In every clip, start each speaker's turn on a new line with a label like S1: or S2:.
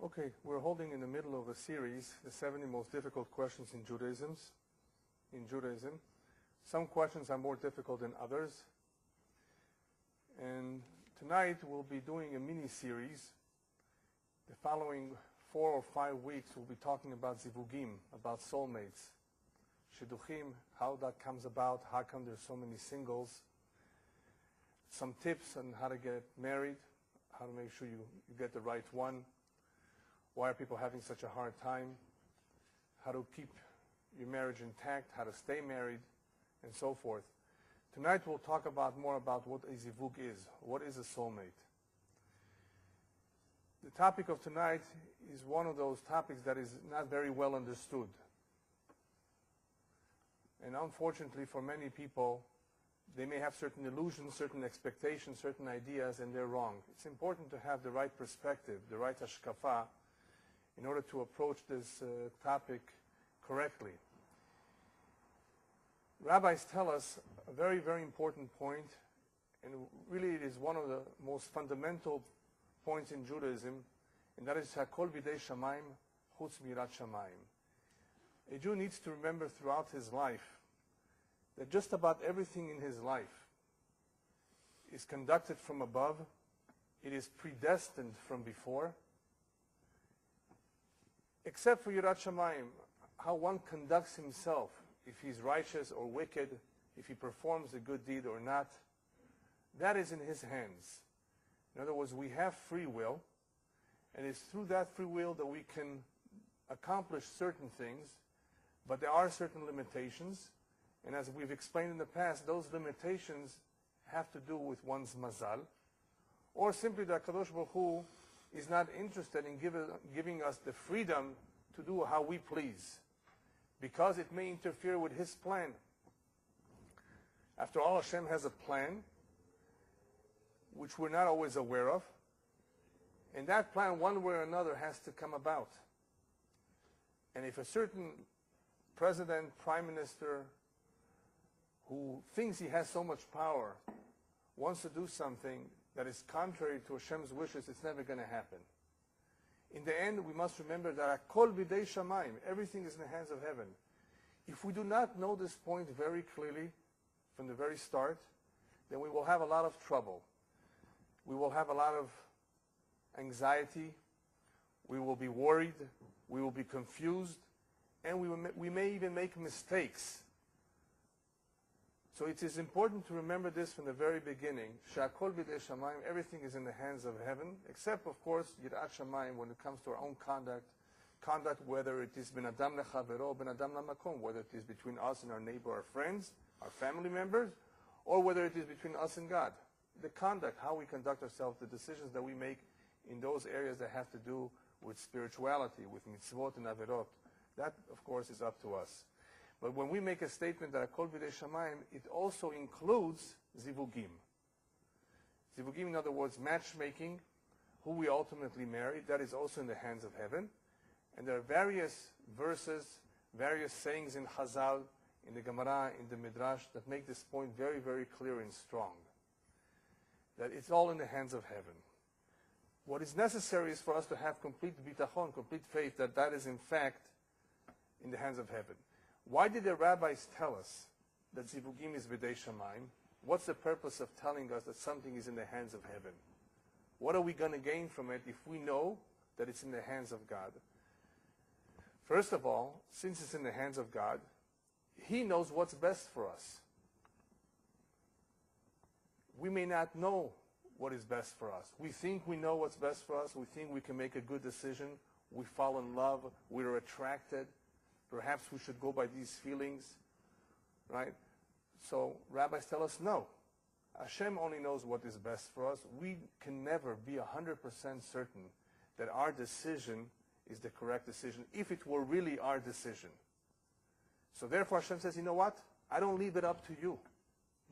S1: Okay, we're holding in the middle of a series, the 70 most difficult questions in Judaism. Some questions are more difficult than others. And tonight we'll be doing a mini-series. The following 4 or 5 weeks we'll be talking about zivugim, about soulmates, shidduchim, how that comes about, how come there's so many singles, some tips on how to get married, how to make sure you get the right one, why are people having such a hard time, how to keep your marriage intact, how to stay married, and so forth. Tonight we'll talk more about what a zivug is. What is a soulmate? The topic of tonight is one of those topics that is not very well understood. And unfortunately for many people, they may have certain illusions, certain expectations, certain ideas, and they're wrong. It's important to have the right perspective, the right hashkafa, in order to approach this topic correctly. Rabbis tell us a very, very important point, and really it is one of the most fundamental points in Judaism, and that is Hakol bidei shamayim chutz mirat shamayim. A Jew needs to remember throughout his life that just about everything in his life is conducted from above. It is predestined from before, except for Yirat Shamayim, how one conducts himself, if he's righteous or wicked, if he performs a good deed or not, that is in his hands. In other words, we have free will, and it's through that free will that we can accomplish certain things, but there are certain limitations, and as we've explained in the past, those limitations have to do with one's mazal, or simply that Kadosh Baruch Hu is not interested in giving us the freedom to do how we please, because it may interfere with His plan. After all, Hashem has a plan which we're not always aware of, and that plan, one way or another, has to come about. And if a certain president, prime minister, who thinks he has so much power, wants to do something that is contrary to Hashem's wishes, it's never going to happen. In the end, we must remember that Hakol bidei shamayim, everything is in the hands of heaven. If we do not know this point very clearly from the very start, then we will have a lot of trouble. We will have a lot of anxiety. We will be worried. We will be confused. And we may even make mistakes. So it is important to remember this from the very beginning. Sha'akol bidei shamayim, everything is in the hands of heaven, except, of course, yirat shamayim, when it comes to our own conduct, whether it is ben adam lechavero, ben adam lamakom, whether it is between us and our neighbor, our friends, our family members, or whether it is between us and God. The conduct, how we conduct ourselves, the decisions that we make in those areas that have to do with spirituality, with mitzvot and averot, that, of course, is up to us. But when we make a statement that Hakol bidei shamayim, it also includes zivugim. Zivugim, in other words, matchmaking, who we ultimately marry, that is also in the hands of heaven. And there are various verses, various sayings in Chazal, in the Gemara, in the Midrash, that make this point very, very clear and strong. That it's all in the hands of heaven. What is necessary is for us to have complete bitachon, complete faith, that that is in fact in the hands of heaven. Why did the rabbis tell us that zivugim is bidei shamayim? What's the purpose of telling us that something is in the hands of heaven? What are we going to gain from it if we know that it's in the hands of God? First of all, since it's in the hands of God, He knows what's best for us. We may not know what is best for us. We think we know what's best for us. We think we can make a good decision. We fall in love. We're attracted. Perhaps we should go by these feelings, right? So rabbis tell us no. Hashem only knows what is best for us. We can never be 100% certain that our decision is the correct decision, if it were really our decision. So therefore Hashem says, you know what? I don't leave it up to you.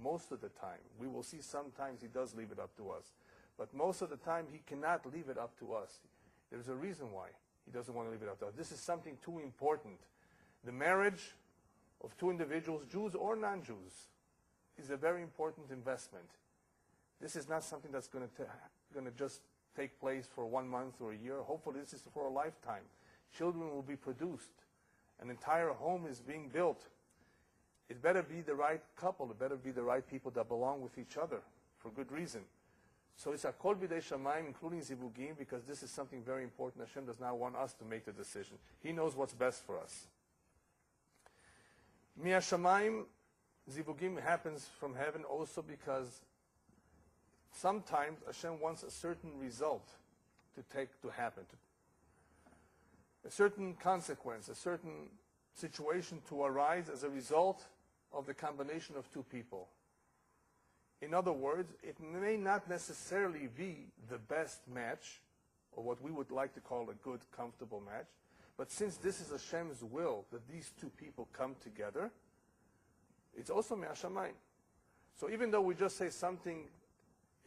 S1: Most of the time. We will see sometimes He does leave it up to us. But most of the time He cannot leave it up to us. There's a reason why He doesn't want to leave it up to us. This is something too important. The marriage of two individuals, Jews or non-Jews, is a very important investment. This is not something that's going to just take place for 1 month or a year. Hopefully this is for a lifetime. Children will be produced. An entire home is being built. It better be the right couple. It better be the right people that belong with each other for good reason. So it's Hakol B'dei Shamayim, including Zivugim, because this is something very important. Hashem does not want us to make the decision. He knows what's best for us. Mia Shamayim, Zivugim happens from heaven also because sometimes Hashem wants a certain result to happen, a certain consequence, a certain situation to arise as a result of the combination of two people. In other words, it may not necessarily be the best match, or what we would like to call a good, comfortable match, but since this is Hashem's will that these two people come together, it's also me'ashamayim. So even though we just say something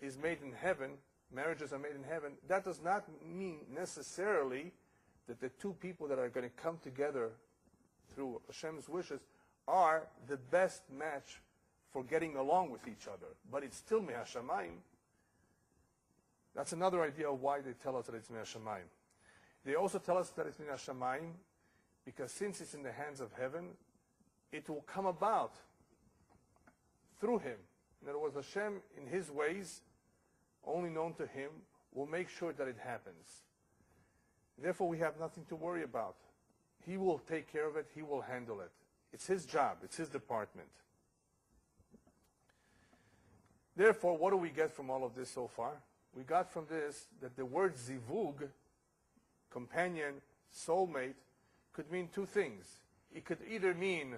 S1: is made in heaven, marriages are made in heaven, that does not mean necessarily that the two people that are going to come together through Hashem's wishes are the best match for getting along with each other. But it's still me'ashamayim. That's another idea of why they tell us that it's me'ashamayim. They also tell us that it's me'ashamayim because since it's in the hands of heaven, it will come about through him. In other words, Hashem, in his ways, only known to him, will make sure that it happens. Therefore, we have nothing to worry about. He will take care of it. He will handle it. It's his job. It's his department. Therefore, what do we get from all of this so far? We got from this that the word zivug, companion, soulmate, could mean two things. It could either mean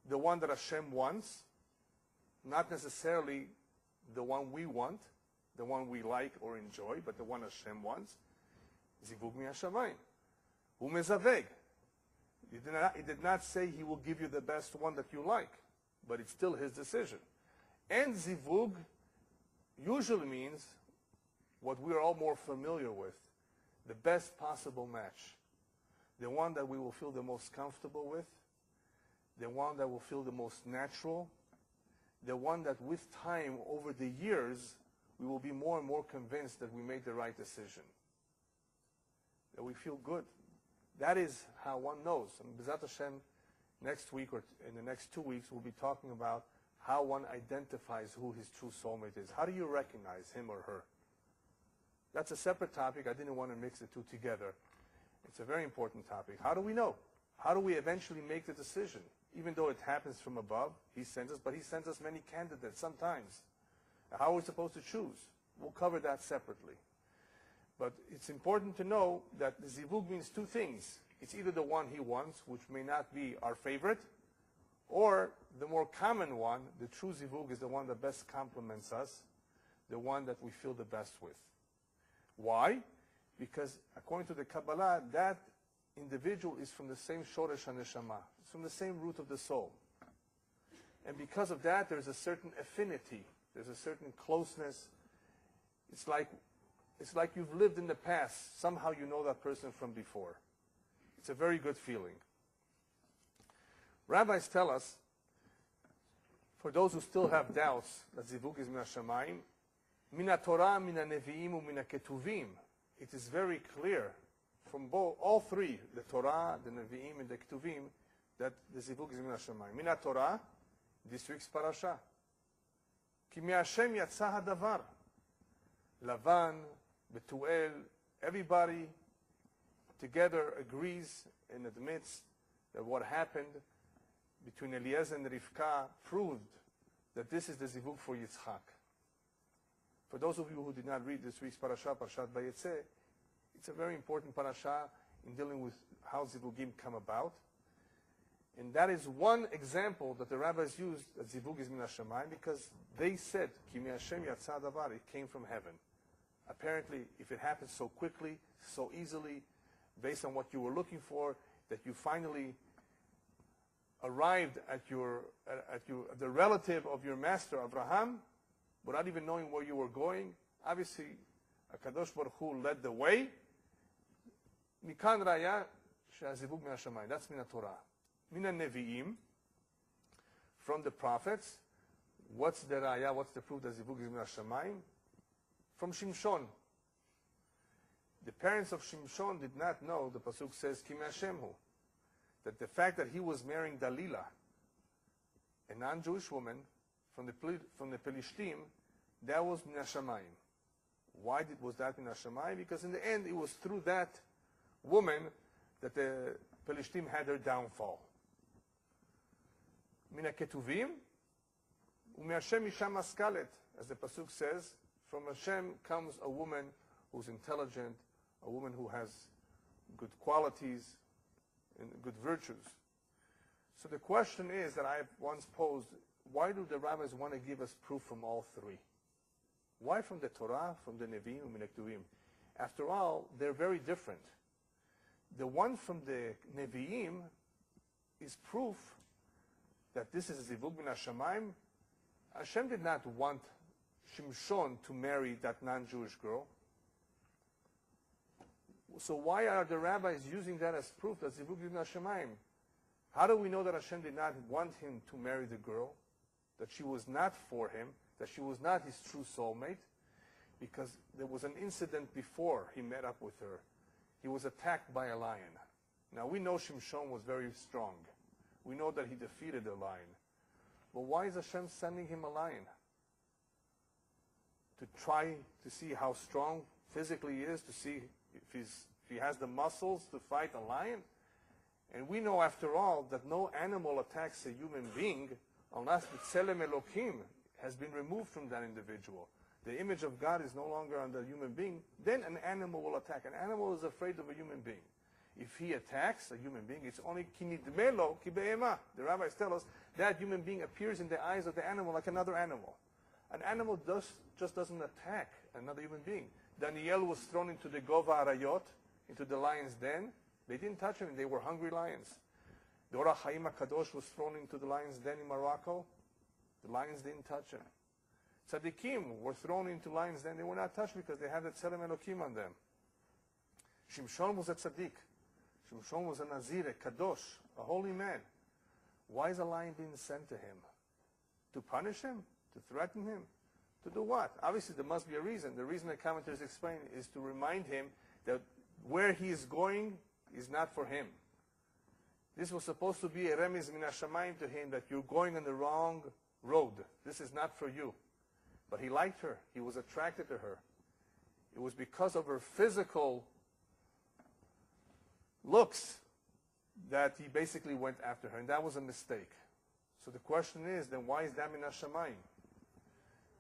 S1: the one that Hashem wants, not necessarily the one we want, the one we like or enjoy, but the one Hashem wants. Zivug mi'ashamayim. Umezaveg. It did not say he will give you the best one that you like, but it's still his decision. And zivug usually means what we're all more familiar with, the best possible match. The one that we will feel the most comfortable with, the one that will feel the most natural, the one that with time, over the years, we will be more and more convinced that we made the right decision, that we feel good. That is how one knows. And B'ezrat Hashem, next week or in the next 2 weeks, we'll be talking about how one identifies who his true soulmate is. How do you recognize him or her? That's a separate topic. I didn't want to mix the two together. It's a very important topic. How do we know? How do we eventually make the decision? Even though it happens from above, he sends us, but he sends us many candidates sometimes. How are we supposed to choose? We'll cover that separately. But it's important to know that the zivug means two things. It's either the one he wants, which may not be our favorite, or the more common one, the true zivug is the one that best complements us, the one that we feel the best with. Why? Because according to the Kabbalah, that individual is from the same shoresh haneshama. It's from the same root of the soul. And because of that, there's a certain affinity. There's a certain closeness. It's like you've lived in the past. Somehow you know that person from before. It's a very good feeling. Rabbis tell us, for those who still have doubts that zivug is min hashamayim, min haTorah, min haNevi'im, u min haKetuvim. It is very clear from all three, the Torah, the Nevi'im, and the Ketuvim, that the zivug is min hashamayim. Min haTorah, this week's parasha. Ki mi'Hashem yatsa hadavar. Lavan, Betuel, everybody together agrees and admits that what happened between Eliezer and Rivka proved that this is the zivug for Yitzchak. For those of you who did not read this week's parasha, Parashat Vayetze, it's a very important parasha in dealing with how zivugim come about. And that is one example that the rabbis used that zivug is min hashamayim, because they said, Ki mi'Hashem yatsa davar, it came from heaven. Apparently, if it happens so quickly, so easily, based on what you were looking for, that you finally arrived at the relative of your master, Abraham, without even knowing where you were going, obviously, HaKadosh Baruch Hu led the way. Mikan raya she'azivug min hashamayim. That's min haTorah. Min haNevi'im, from the prophets. What's the raya? What's the proof that zivug is min hashamayim? From Shimshon. The parents of Shimshon did not know, the Pasuk says, Ki me'Hashemhu, that the fact that he was marrying Dalilah, a non-Jewish woman from the Pelishtim, that was min hashamayim. Why was that min hashamayim? Because in the end, it was through that woman that the Pelishtim had their downfall. Min haketuvim, u'me'Hashem isha maskalet, as the Pasuk says, from Hashem comes a woman who's intelligent, a woman who has good qualities and good virtues. So the question is that I've once posed, why do the rabbis want to give us proof from all three? Why from the Torah, from the Nevi'im, and Ketuvim? After all, they're very different. The one from the Nevi'im is proof that this is Zivug min Hashamayim. Hashem did not want Shimshon to marry that non-Jewish girl. So why are the rabbis using that as proof that Zivug min Hashamayim? How do we know that Hashem did not want him to marry the girl? That she was not for him, that she was not his true soulmate? Because there was an incident before he met up with her. He was attacked by a lion. Now we know Shimshon was very strong. We know that he defeated the lion. But why is Hashem sending him a lion? To try to see how strong physically he is, to see if he has the muscles to fight a lion? And we know, after all, that no animal attacks a human being unless the Tselem Elokim has been removed from that individual. The image of God is no longer on the human being. Then an animal will attack. An animal is afraid of a human being. If he attacks a human being, it's only kinidmelo ki be'ema. The rabbis tell us that human being appears in the eyes of the animal like another animal. An animal just doesn't attack another human being. Daniel was thrown into the Gova Arayot, into the lion's den. They didn't touch him. They were hungry lions. The Ora Chaim HaKadosh was thrown into the lion's den in Morocco. The lions didn't touch him. Tzaddikim were thrown into lion's den. They were not touched because they had the Tzelem Elokim on them. Shimshon was a tzaddik. Shimshon was a Nazir, a Kadosh, a holy man. Why is a lion being sent to him? To punish him? To threaten him? To do what? Obviously, there must be a reason. The reason the commentators explain is to remind him that where he is going is not for him. This was supposed to be a remiz min hashamayim to him, that you're going on the wrong road. This is not for you. But he liked her. He was attracted to her. It was because of her physical looks that he basically went after her, and that was a mistake. So the question is, then why is that min hashamayim?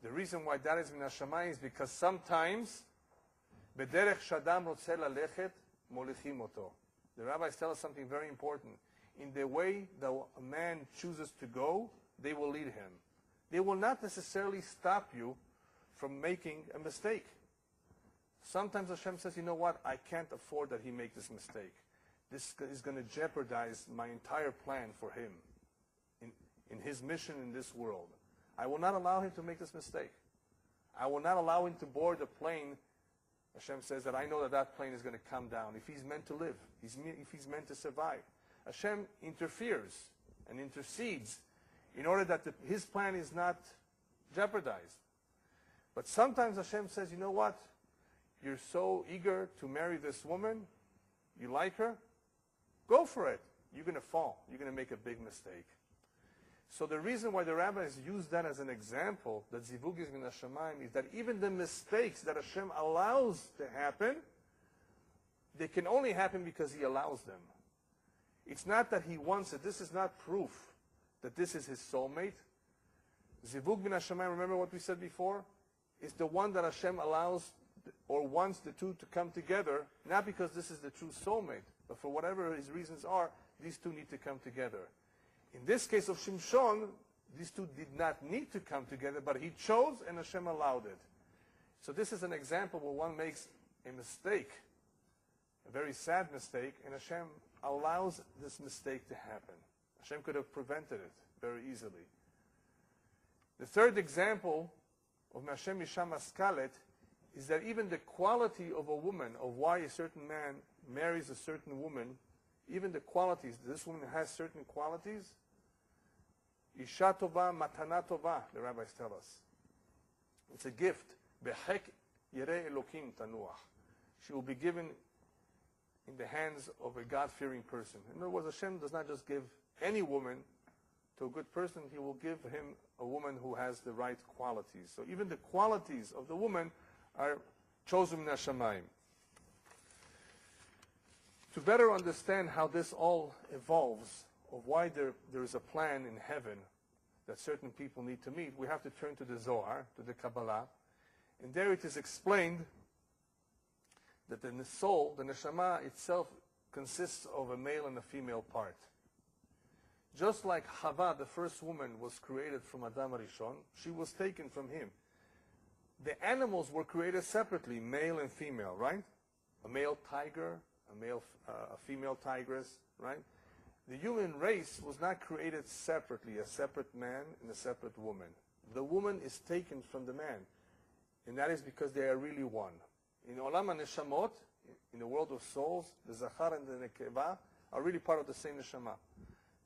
S1: The reason why that is min hashamayim is because sometimes bederech shadam rotzeh lalechet molichim oto. The rabbis tell us something very important. In the way that a man chooses to go, they will lead him. They will not necessarily stop you from making a mistake. Sometimes Hashem says, you know what, I can't afford that he make this mistake. This is going to jeopardize my entire plan for him in his mission in this world. I will not allow him to make this mistake. I will not allow him to board a plane. Hashem says that I know that that plane is going to come down. If he's meant to live, if he's meant to survive. Hashem interferes and intercedes in order that his plan is not jeopardized. But sometimes Hashem says, you know what? You're so eager to marry this woman. You like her? Go for it. You're going to fall. You're going to make a big mistake. So the reason why the rabbis use that as an example, that zivug is min hashamayim, is that even the mistakes that Hashem allows to happen, they can only happen because he allows them. It's not that he wants it. This is not proof that this is his soulmate. Zivug min hashamayim, remember what we said before? Is the one that Hashem allows or wants the two to come together, not because this is the true soulmate, but for whatever his reasons are, these two need to come together. In this case of Shimshon, these two did not need to come together, but he chose and Hashem allowed it. So this is an example where one makes a mistake, a very sad mistake, and Hashem allows this mistake to happen. Hashem could have prevented it very easily. The third example of Hashem Isha Maskalet is that even the quality of a woman, of why a certain man marries a certain woman, even the qualities, this woman has certain qualities. Isha tova, matana tova, the rabbis tell us. It's a gift. Behek yirei Elokim tanuach. she will be given in the hands of a God-fearing person. In other words, Hashem does not just give any woman to a good person, He will give him a woman who has the right qualities. So even the qualities of the woman are chosen min hashamayim. To better understand how this all evolves, of why there is a plan in heaven that certain people need to meet, we have to turn to the Zohar, to the Kabbalah, and there it is explained that the soul, the neshama itself, consists of a male and a female part. Just like Hava, the first woman, was created from Adam Rishon, she was taken from him. The animals were created separately, male and female, right? A male tiger, a female tigress, right? The human race was not created separately, a separate man and a separate woman. The woman is taken from the man, and that is because they are really one. In Olam HaNeshamot, in the world of souls, the Zachar and the Nekeva are really part of the same Neshama.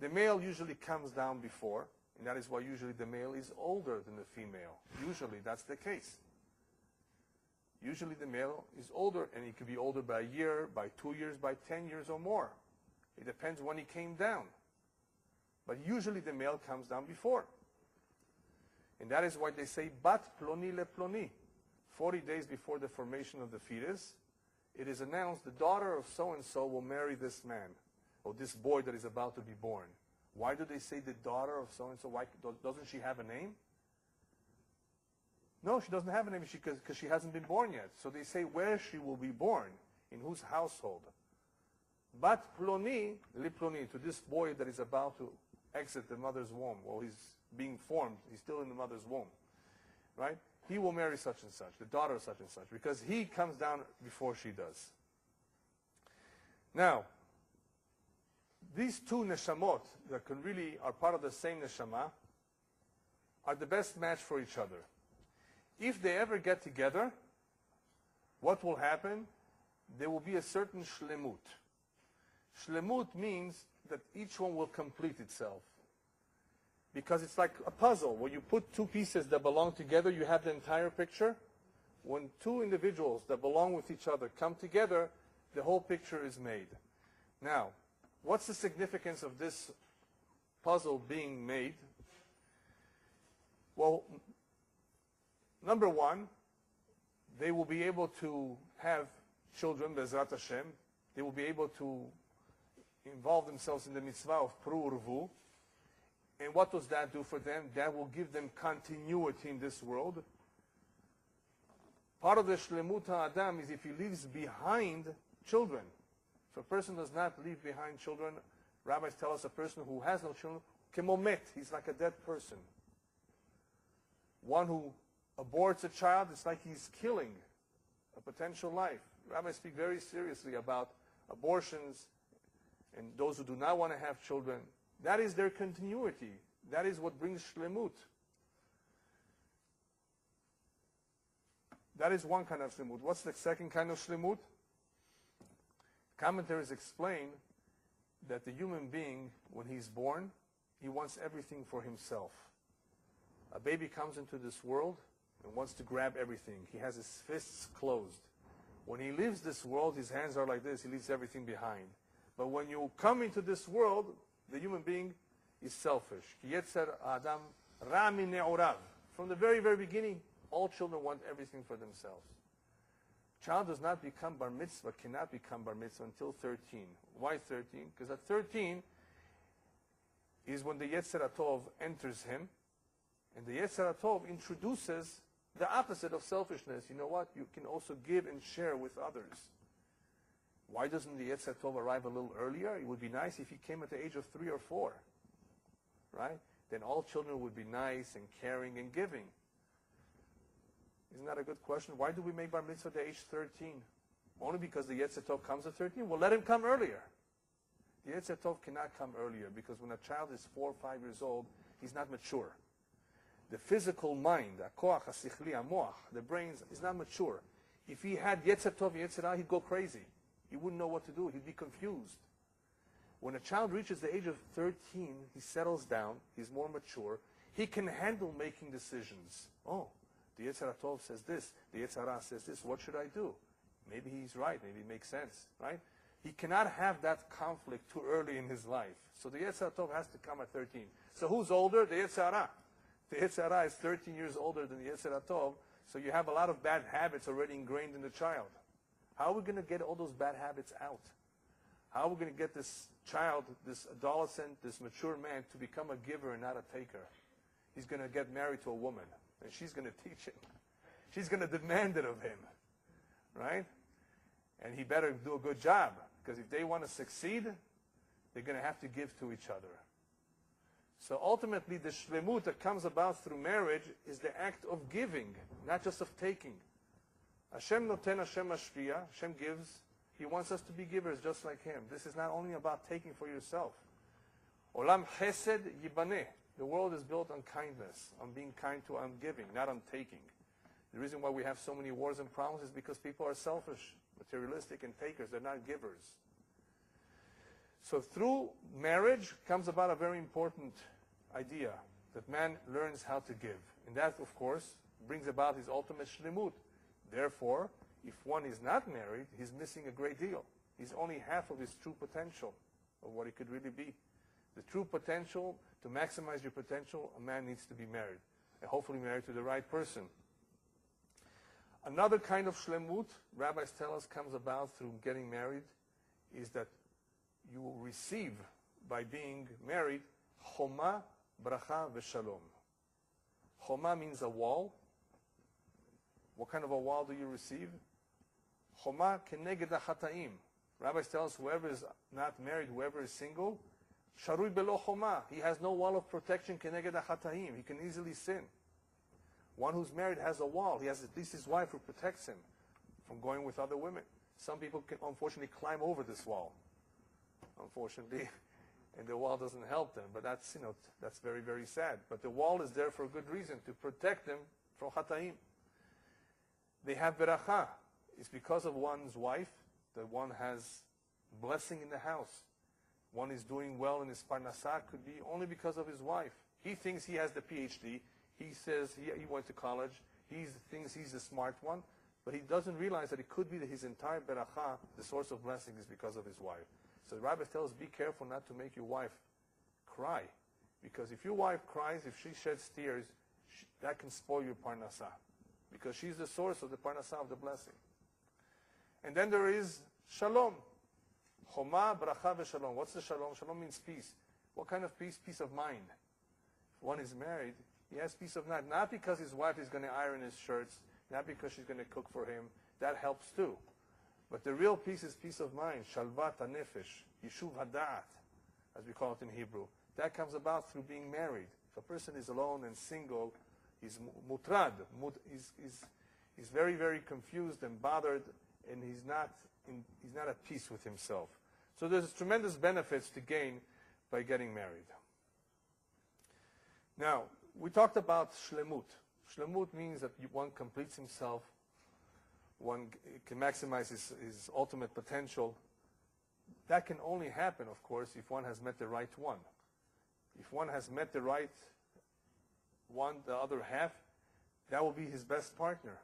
S1: The male usually comes down before, and that is why usually the male is older than the female. Usually that's the case. Usually the male is older, and he could be older by a year, by 2 years, by 10 years or more. It depends when he came down. But usually the male comes down before. And that is why they say, Bat Ploni le Ploni. 40 days before the formation of the fetus, it is announced the daughter of so-and-so will marry this man, or this boy that is about to be born. Why do they say the daughter of so-and-so? Why doesn't she have a name? No, she doesn't have a name because she hasn't been born yet. So they say where she will be born, in whose household. Bat Ploni, li Ploni, to this boy that is about to exit the mother's womb. Well, he's being formed. He's still in the mother's womb. Right? He will marry such and such, the daughter of such and such, because he comes down before she does. Now, these two neshamot that are part of the same neshama are the best match for each other. If they ever get together, what will happen? There will be a certain shlemut. Shlemut means that each one will complete itself. Because it's like a puzzle. When you put two pieces that belong together, you have the entire picture. When two individuals that belong with each other come together, the whole picture is made. Now, what's the significance of this puzzle being made? Well, number one, they will be able to have children, Bezrat Hashem. They will be able to involve themselves in the mitzvah of Pru Urvu. And what does that do for them? That will give them continuity in this world. Part of the Shlemut HaAdam is if he leaves behind children. If a person does not leave behind children, rabbis tell us a person who has no children, kemomet, he's like a dead person. One who aborts a child, it's like he's killing a potential life. Rabbis speak very seriously about abortions and those who do not want to have children. That is their continuity. That is what brings shlemut. That is one kind of shlemut. What's the second kind of shlemut? Commentaries explain that the human being, when he's born, he wants everything for himself. A baby comes into this world and wants to grab everything. He has his fists closed. When he leaves this world, his hands are like this. He leaves everything behind. But when you come into this world, the human being is selfish. Adam Rami ne'orav. From the very, very beginning, all children want everything for themselves. Child does not become bar mitzvah, cannot become bar mitzvah until 13. Why 13? Because at 13 is when the Yetzer HaTov enters him, and the Yetzer HaTov introduces the opposite of selfishness. You know what? You can also give and share with others. Why doesn't the Yetzer HaTov arrive a little earlier? It would be nice if he came at the age of 3 or 4, right? Then all children would be nice and caring and giving. Isn't that a good question? Why do we make bar mitzvah at the age 13? Only because the Yetzer HaTov comes at 13? Well, let him come earlier. The Yetzer HaTov cannot come earlier because when a child is 4 or 5 years old, he's not mature. The physical mind, ha-koach, ha-sichli, ha-moach, the brains, is not mature. If he had Yetzer HaTov, Yetzer HaRa, he'd go crazy. He wouldn't know what to do. He'd be confused. When a child reaches the age of 13, he settles down. He's more mature. He can handle making decisions. Oh, the Yetzer HaTov says this. The Yetzer HaRa says this. What should I do? Maybe he's right. Maybe it makes sense, right? He cannot have that conflict too early in his life. So the Yetzer Tov has to come at 13. So who's older? The Yetzer Hara. The Yetzer Hara is 13 years older than the Yetzer Tov, so you have a lot of bad habits already ingrained in the child. How are we going to get all those bad habits out? How are we going to get this child, this adolescent, this mature man to become a giver and not a taker? He's going to get married to a woman, and she's going to teach him. She's going to demand it of him, right? And he better do a good job, because if they want to succeed, they're going to have to give to each other. So ultimately, the shlemut that comes about through marriage is the act of giving, not just of taking. Hashem noten, Hashem mashpia. Hashem gives. He wants us to be givers just like Him. This is not only about taking for yourself. Olam chesed yibaneh. The world is built on kindness, on being kind to, on giving, not on taking. The reason why we have so many wars and problems is because people are selfish, materialistic, and takers. They're not givers. So through marriage comes about a very important idea, that man learns how to give. And that, of course, brings about his ultimate shlemut. Therefore, if one is not married, he's missing a great deal. He's only half of his true potential of what he could really be. The true potential, to maximize your potential, a man needs to be married. And hopefully married to the right person. Another kind of shlemut, rabbis tell us, comes about through getting married, is that you will receive, by being married, choma, bracha, v'shalom. Choma means a wall. What kind of a wall do you receive? Choma keneged ha'chataim. Rabbis tell us whoever is not married, whoever is single, sharui belo choma. He has no wall of protection keneged ha'chataim. He can easily sin. One who's married has a wall. He has at least his wife who protects him from going with other women. Some people can unfortunately climb over this wall, unfortunately, and the wall doesn't help them. But that's, that's very, very sad. But the wall is there for a good reason, to protect them from chataim. They have beracha. It's because of one's wife that one has blessing in the house. One is doing well in his parnasah, could be only because of his wife. He thinks he has the PhD. He says he went to college. He thinks he's the smart one. But he doesn't realize that it could be that his entire beracha, the source of blessing, is because of his wife. So the rabbi tells us, be careful not to make your wife cry. Because if your wife cries, if she sheds tears, that can spoil your parnasah. Because she's the source of the parnasah, of the blessing. And then there is shalom. Choma, bracha, v'shalom. What's the shalom? Shalom means peace. What kind of peace? Peace of mind. If one is married, he has peace of mind. Not because his wife is going to iron his shirts, not because she's going to cook for him. That helps too. But the real peace is peace of mind. Shalvat hanefesh, yishuv hada'at, as we call it in Hebrew. That comes about through being married. If a person is alone and single, he's mutrad. He's very, very confused and bothered, and he's not at peace with himself. So there's tremendous benefits to gain by getting married. Now, we talked about shlemut. Shlemut means that one completes himself, one can maximize his ultimate potential. That can only happen, of course, if one has met the right one. If one has met the right one, the other half, that will be his best partner.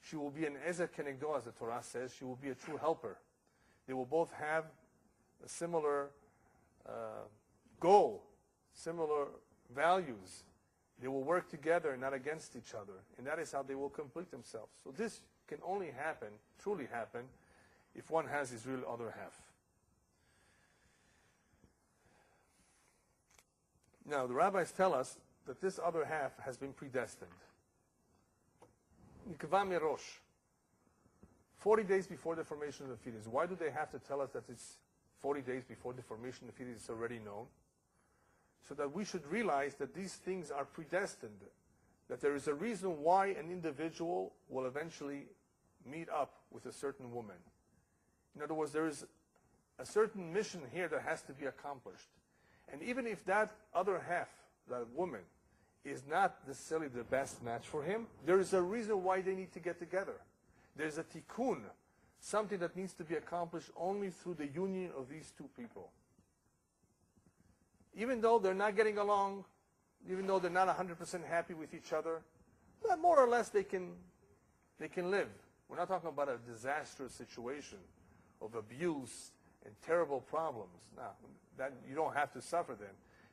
S1: She will be an ezer kenegdo, as the Torah says. She will be a true helper. They will both have a similar goal, similar values. They will work together, not against each other. And that is how they will complete themselves. So this can only happen, truly happen, if one has his real other half. Now, the rabbis tell us that this other half has been predestined. Nikva mirosh. 40 days before the formation of the fetus. Why do they have to tell us that it's 40 days before the formation of the fetus is already known? So that we should realize that these things are predestined. That there is a reason why an individual will eventually meet up with a certain woman. In other words, there is a certain mission here that has to be accomplished. And even if that other half, that woman, is not necessarily the best match for him, there is a reason why they need to get together. There's a tikkun, something that needs to be accomplished only through the union of these two people. Even though they're not getting along, even though they're not 100% happy with each other, more or less they can live We're not talking about a disastrous situation of abuse and terrible problems. Now, that you don't have to suffer then.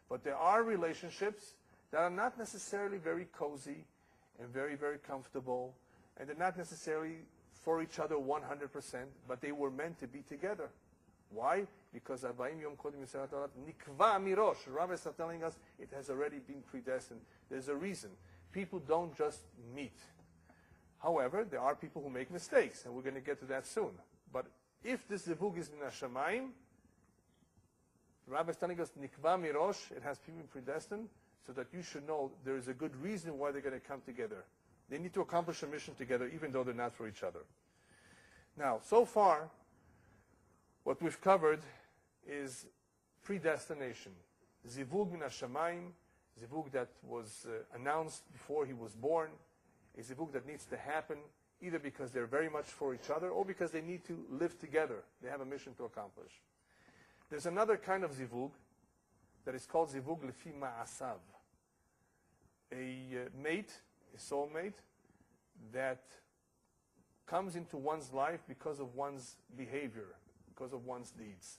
S1: But there are relationships that are not necessarily very cozy and very, very comfortable, and they're not necessarily for each other 100%, but they were meant to be together. Why? Because nikva mirosh. Rabbis are telling us it has already been predestined. There's a reason. People don't just meet. However, there are people who make mistakes, and we're going to get to that soon. But if this zivug is min hashamayim, the Rabbi is telling us nikva mirosh, it has been predestined, so that you should know there is a good reason why they're going to come together. They need to accomplish a mission together, even though they're not for each other. Now, so far, what we've covered is predestination. Zivug min hashamayim, zivug that was announced before he was born, a zivug that needs to happen either because they're very much for each other or because they need to live together. They have a mission to accomplish. There's another kind of zivug that is called zivug lefi ma'asav. A mate, a soulmate, that comes into one's life because of one's behavior, because of one's deeds,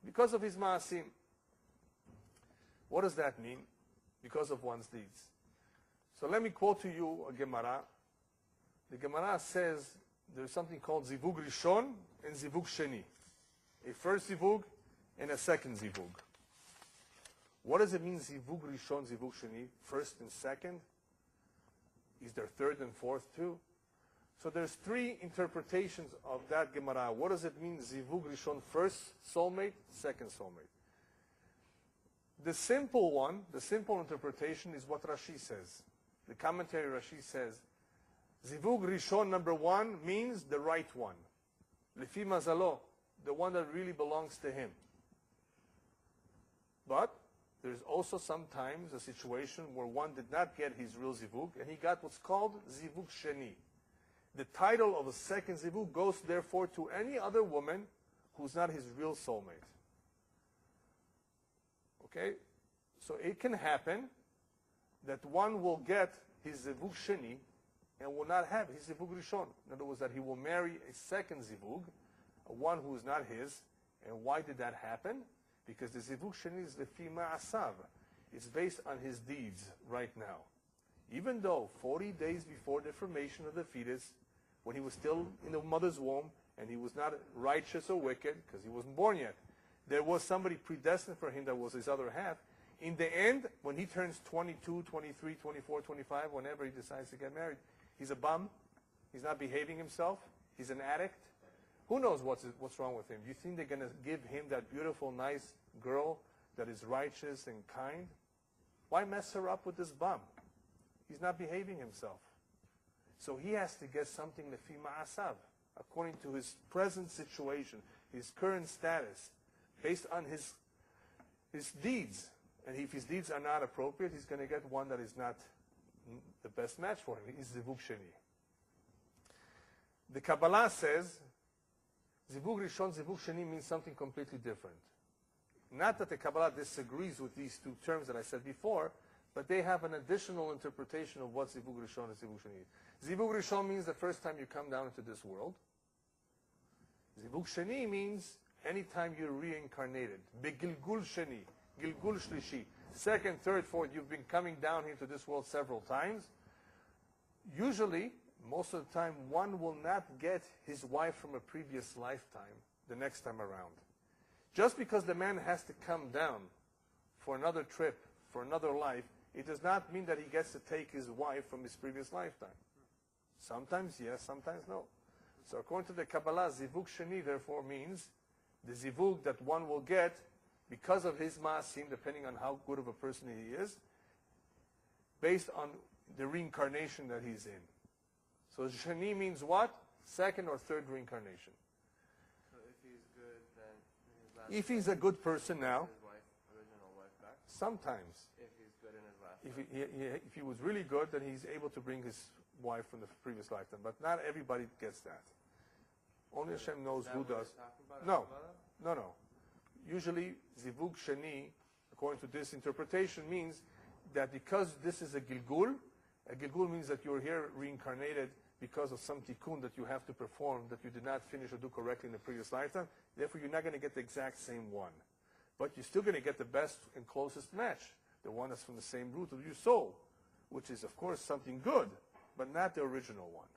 S1: because of his ma'asim. What does that mean? Because of one's deeds. So let me quote to you a Gemara. The Gemara says there's something called zivug rishon and zivug sheni. A first zivug and a second zivug. What does it mean, zivug rishon, zivug sheni? First and second? Is there third and fourth too? So there's three interpretations of that Gemara. What does it mean, zivug rishon, first soulmate, second soulmate? The simple one, the simple interpretation is what Rashi says. The commentary Rashi says, zivug rishon number one means the right one. Lefi mazalo, the one that really belongs to him. But there's also sometimes a situation where one did not get his real zivug, and he got what's called zivug sheni. The title of a second zivug goes therefore to any other woman who's not his real soulmate. Okay? So it can happen that one will get his zivug sheni and will not have his zivug rishon. In other words, that he will marry a second zivug, one who is not his. And why did that happen? Because the zivug sheni is lefi ma'asav. It's based on his deeds right now. Even though 40 days before the formation of the fetus, when he was still in the mother's womb, and he was not righteous or wicked, because he wasn't born yet, there was somebody predestined for him that was his other half. In the end, when he turns 22, 23, 24, 25, whenever he decides to get married, he's a bum. He's not behaving himself. He's an addict. Who knows what's wrong with him? Do you think they're going to give him that beautiful, nice girl that is righteous and kind? Why mess her up with this bum? He's not behaving himself. So he has to get something lefi ma'asav, according to his present situation, his current status, based on his deeds. And if his deeds are not appropriate, he's going to get one that is not the best match for him. He's zivug sheni. The Kabbalah says zivug rishon, zivug sheni means something completely different. Not that the Kabbalah disagrees with these two terms that I said before, but they have an additional interpretation of what zivug rishon and zivug sheni is. Zivug rishon means the first time you come down into this world. Zivug sheni means anytime you're reincarnated. Begilgul sheni, gilgul shlishi. Second, third, fourth, you've been coming down into this world several times. Usually, most of the time, one will not get his wife from a previous lifetime the next time around. Just because the man has to come down for another trip, for another life, it does not mean that he gets to take his wife from his previous lifetime. Sometimes yes, sometimes no. So according to the Kabbalah, zivug sheni therefore means the zivug that one will get because of his ma'asim, depending on how good of a person he is, based on the reincarnation that he's in. So sheni means what? Second or third reincarnation.
S2: So if he's good, then
S1: if he's a good person now,
S2: his wife, original wife back.
S1: sometimes.
S2: If he's good in his last life.
S1: If he was really good, then he's able to bring his wife from the previous lifetime. But not everybody gets that. Only Hashem knows who does. No. Usually, zivug sheni, according to this interpretation, means that because this is a gilgul means that you're here reincarnated because of some tikkun that you have to perform that you did not finish or do correctly in the previous lifetime. Therefore, you're not going to get the exact same one. But you're still going to get the best and closest match, the one that's from the same root of your soul, which is, of course, something good, but not the original one.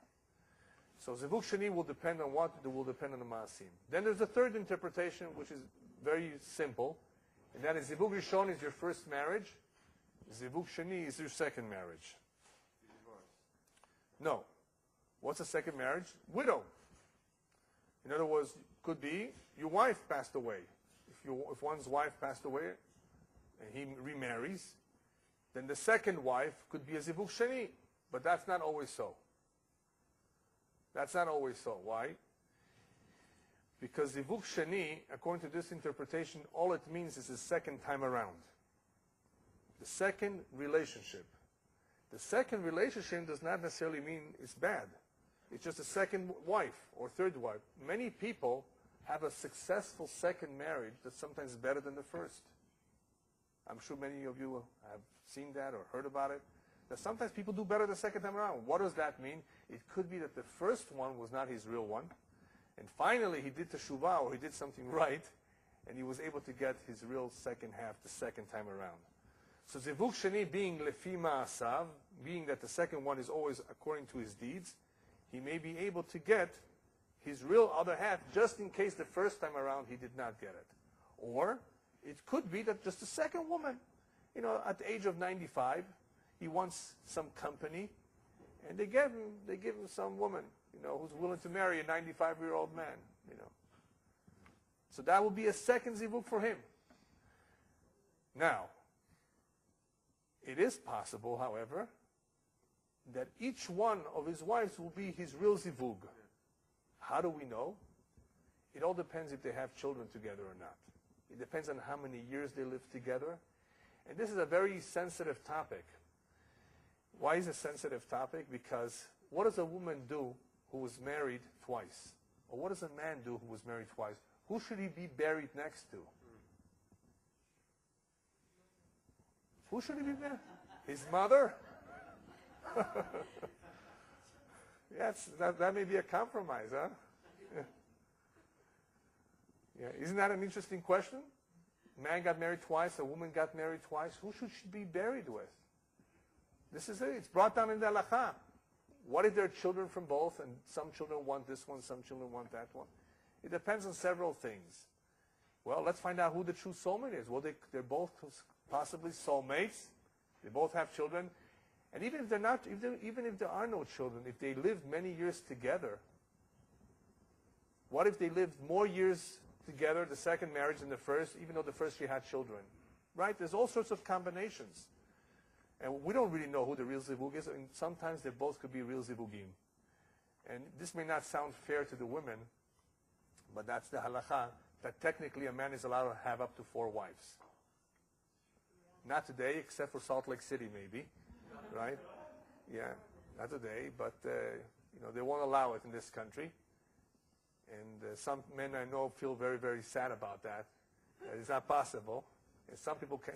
S1: So zivug sheni will depend on what? It will depend on the maasim. Then there's a third interpretation, which is very simple, and that is zivug rishon is your first marriage, zivug sheni is your second marriage. No. What's a second marriage? Widow. In other words, could be your wife passed away. If one's wife passed away and he remarries, then the second wife could be a zivug sheni, but that's not always so. That's not always so. Why? Because zivug sheni, according to this interpretation, all it means is the second time around. The second relationship. The second relationship does not necessarily mean it's bad. It's just a second wife or third wife. Many people have a successful second marriage that's sometimes better than the first. I'm sure many of you have seen that or heard about it. That sometimes people do better the second time around. What does that mean? It could be that the first one was not his real one, and finally he did teshuvah, or he did something right, and he was able to get his real second half the second time around. So zivug sheni being lefi ma'asav, being that the second one is always according to his deeds, he may be able to get his real other half just in case the first time around he did not get it. Or it could be that just the second woman, at the age of 95, he wants some company, and they give him some woman, who's willing to marry a 95-year-old man, So that will be a second zivug for him. Now, it is possible, however, that each one of his wives will be his real zivug. How do we know? It all depends if they have children together or not. It depends on how many years they live together. And this is a very sensitive topic. Why is it a sensitive topic? Because what does a woman do who was married twice? Or what does a man do who was married twice? Who should he be buried next to? Who should he be buried? His mother? Yes, that may be a compromise, huh? Yeah. Isn't that an interesting question? Man got married twice, a woman got married twice. Who should she be buried with? This is it. It's brought down in the halakha. What if there are children from both, and some children want this one, some children want that one? It depends on several things. Well, let's find out who the true soulmate is. Well, they're both possibly soulmates. They both have children. And even if they're not, even if there are no children, if they lived many years together, what if they lived more years together, the second marriage than the first, even though the first she had children? Right? There's all sorts of combinations. And we don't really know who the real zivug is, and sometimes they both could be real zivugim. And this may not sound fair to the women, but that's the halakha, that technically a man is allowed to have up to 4 wives. Not today, except for Salt Lake City, maybe. Right? Yeah, not today, but they won't allow it in this country. And some men I know feel very, very sad about that. It's not possible. And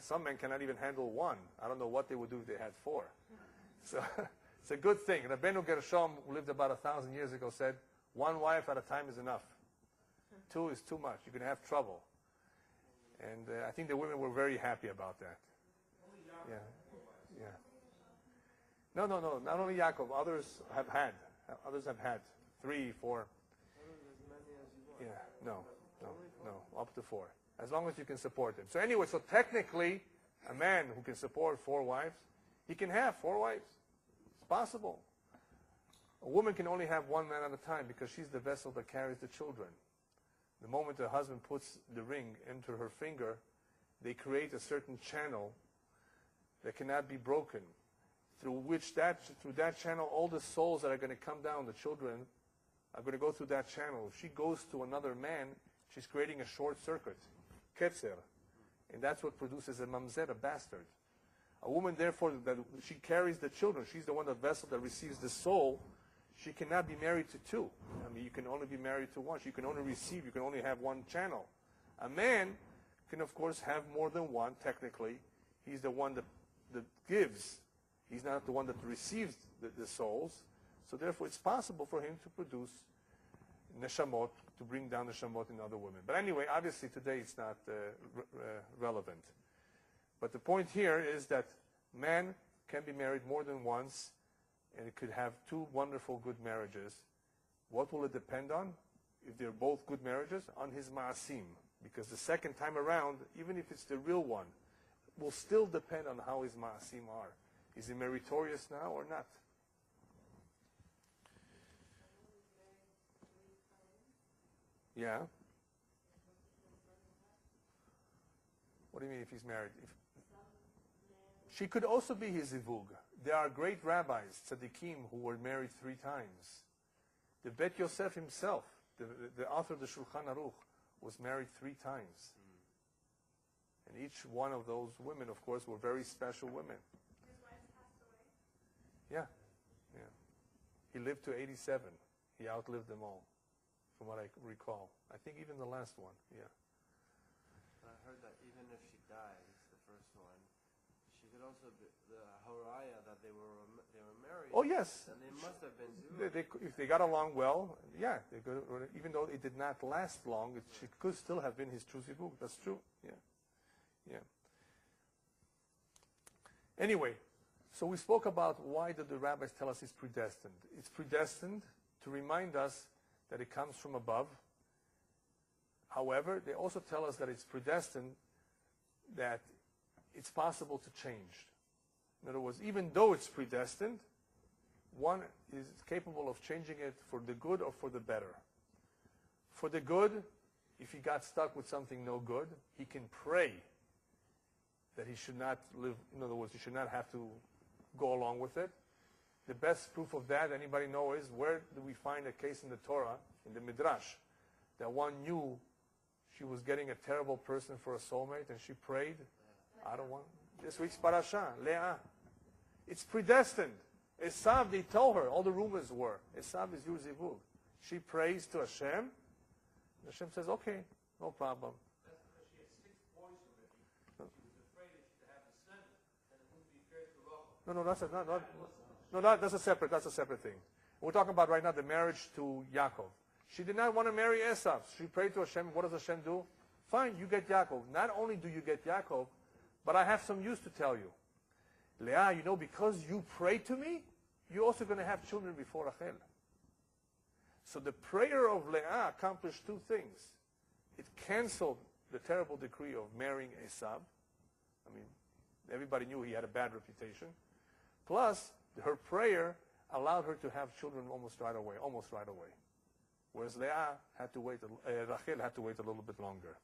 S1: some men cannot even handle 1. I don't know what they would do if they had 4. So it's a good thing. Rabbeinu Gershom, who lived about 1,000 years ago, said, 1 wife at a time is enough. 2 is too much. You can have trouble. And I think the women were very happy about that. Yeah. Yeah. No. Not only Yaakov. Others have had 3, 4. Yeah. No. Up to 4. As long as you can support them. So anyway, so technically, a man who can support 4 wives, he can have 4 wives. It's possible. A woman can only have 1 man at a time because she's the vessel that carries the children. The moment the husband puts the ring into her finger, they create a certain channel that cannot be broken, through that channel, all the souls that are going to come down, the children, are going to go through that channel. If she goes to another man, she's creating a short circuit, ketzer, and that's what produces a mamzer, a bastard. A woman, therefore, that she carries the children. She's the one, the vessel that receives the soul. She cannot be married to 2. I mean, you can only be married to 1. You can only receive. You can only have 1 channel. A man can, of course, have more than 1, technically. He's the one that gives. He's not the one that receives the souls. So therefore, it's possible for him to produce neshamot, to bring down neshamot in other women. But anyway, obviously today it's not relevant. But the point here is that man can be married more than once, and it could have two wonderful, good marriages. What will it depend on? If they're both good marriages, on his ma'asim. Because the second time around, even if it's the real one, will still depend on how his ma'asim are. Is he meritorious now or not? Yeah. What do you mean if he's married? She could also be his zivug. There are great rabbis, tzaddikim, who were married 3 times. The Bet Yosef himself, the author of the Shulchan Aruch, was married 3 times. And each one of those women, of course, were very special women.
S3: His wife passed away?
S1: Yeah. He lived to 87. He outlived them all, from what I recall. I think even the last one, yeah.
S2: I heard that even if she dies, the first one, she could also be the Horaya that they were married.
S1: Oh, yes.
S2: And they must have been
S1: If they got along well, yeah. They could, even though it did not last long, she could still have been his true zivug. That's true, yeah. Anyway, so we spoke about why did the rabbis tell us it's predestined. It's predestined to remind us that it comes from above. However, they also tell us that it's predestined, that it's possible to change. In other words, even though it's predestined, one is capable of changing it for the good or for the better. For the good, if he got stuck with something no good, he can pray that he should not live, in other words, he should not have to go along with it. The best proof of that, anybody know, is where do we find a case in the Torah, in the Midrash, that one knew she was getting a terrible person for a soulmate, and she prayed, I don't want, this week's parasha, Leah. It's predestined. Esav, they told her, all the rumors were, Esav is your zivug. She prays to Hashem, and Hashem says, okay, no problem.
S4: That's because she had 6 boys already. She was afraid that she'd have a son, and it wouldn't be fair to Rachel.
S1: That's a separate thing. We're talking about right now the marriage to Yaakov. She did not want to marry Esav. She prayed to Hashem. What does Hashem do? Fine, you get Yaakov. Not only do you get Yaakov, but I have some news to tell you. Leah, you know, because you prayed to me, you're also going to have children before Rachel. So the prayer of Leah accomplished 2 things. It canceled the terrible decree of marrying Esav. I mean, everybody knew he had a bad reputation. Plus, her prayer allowed her to have children almost right away. Whereas Leah had to wait, Rachel had to wait a little bit longer.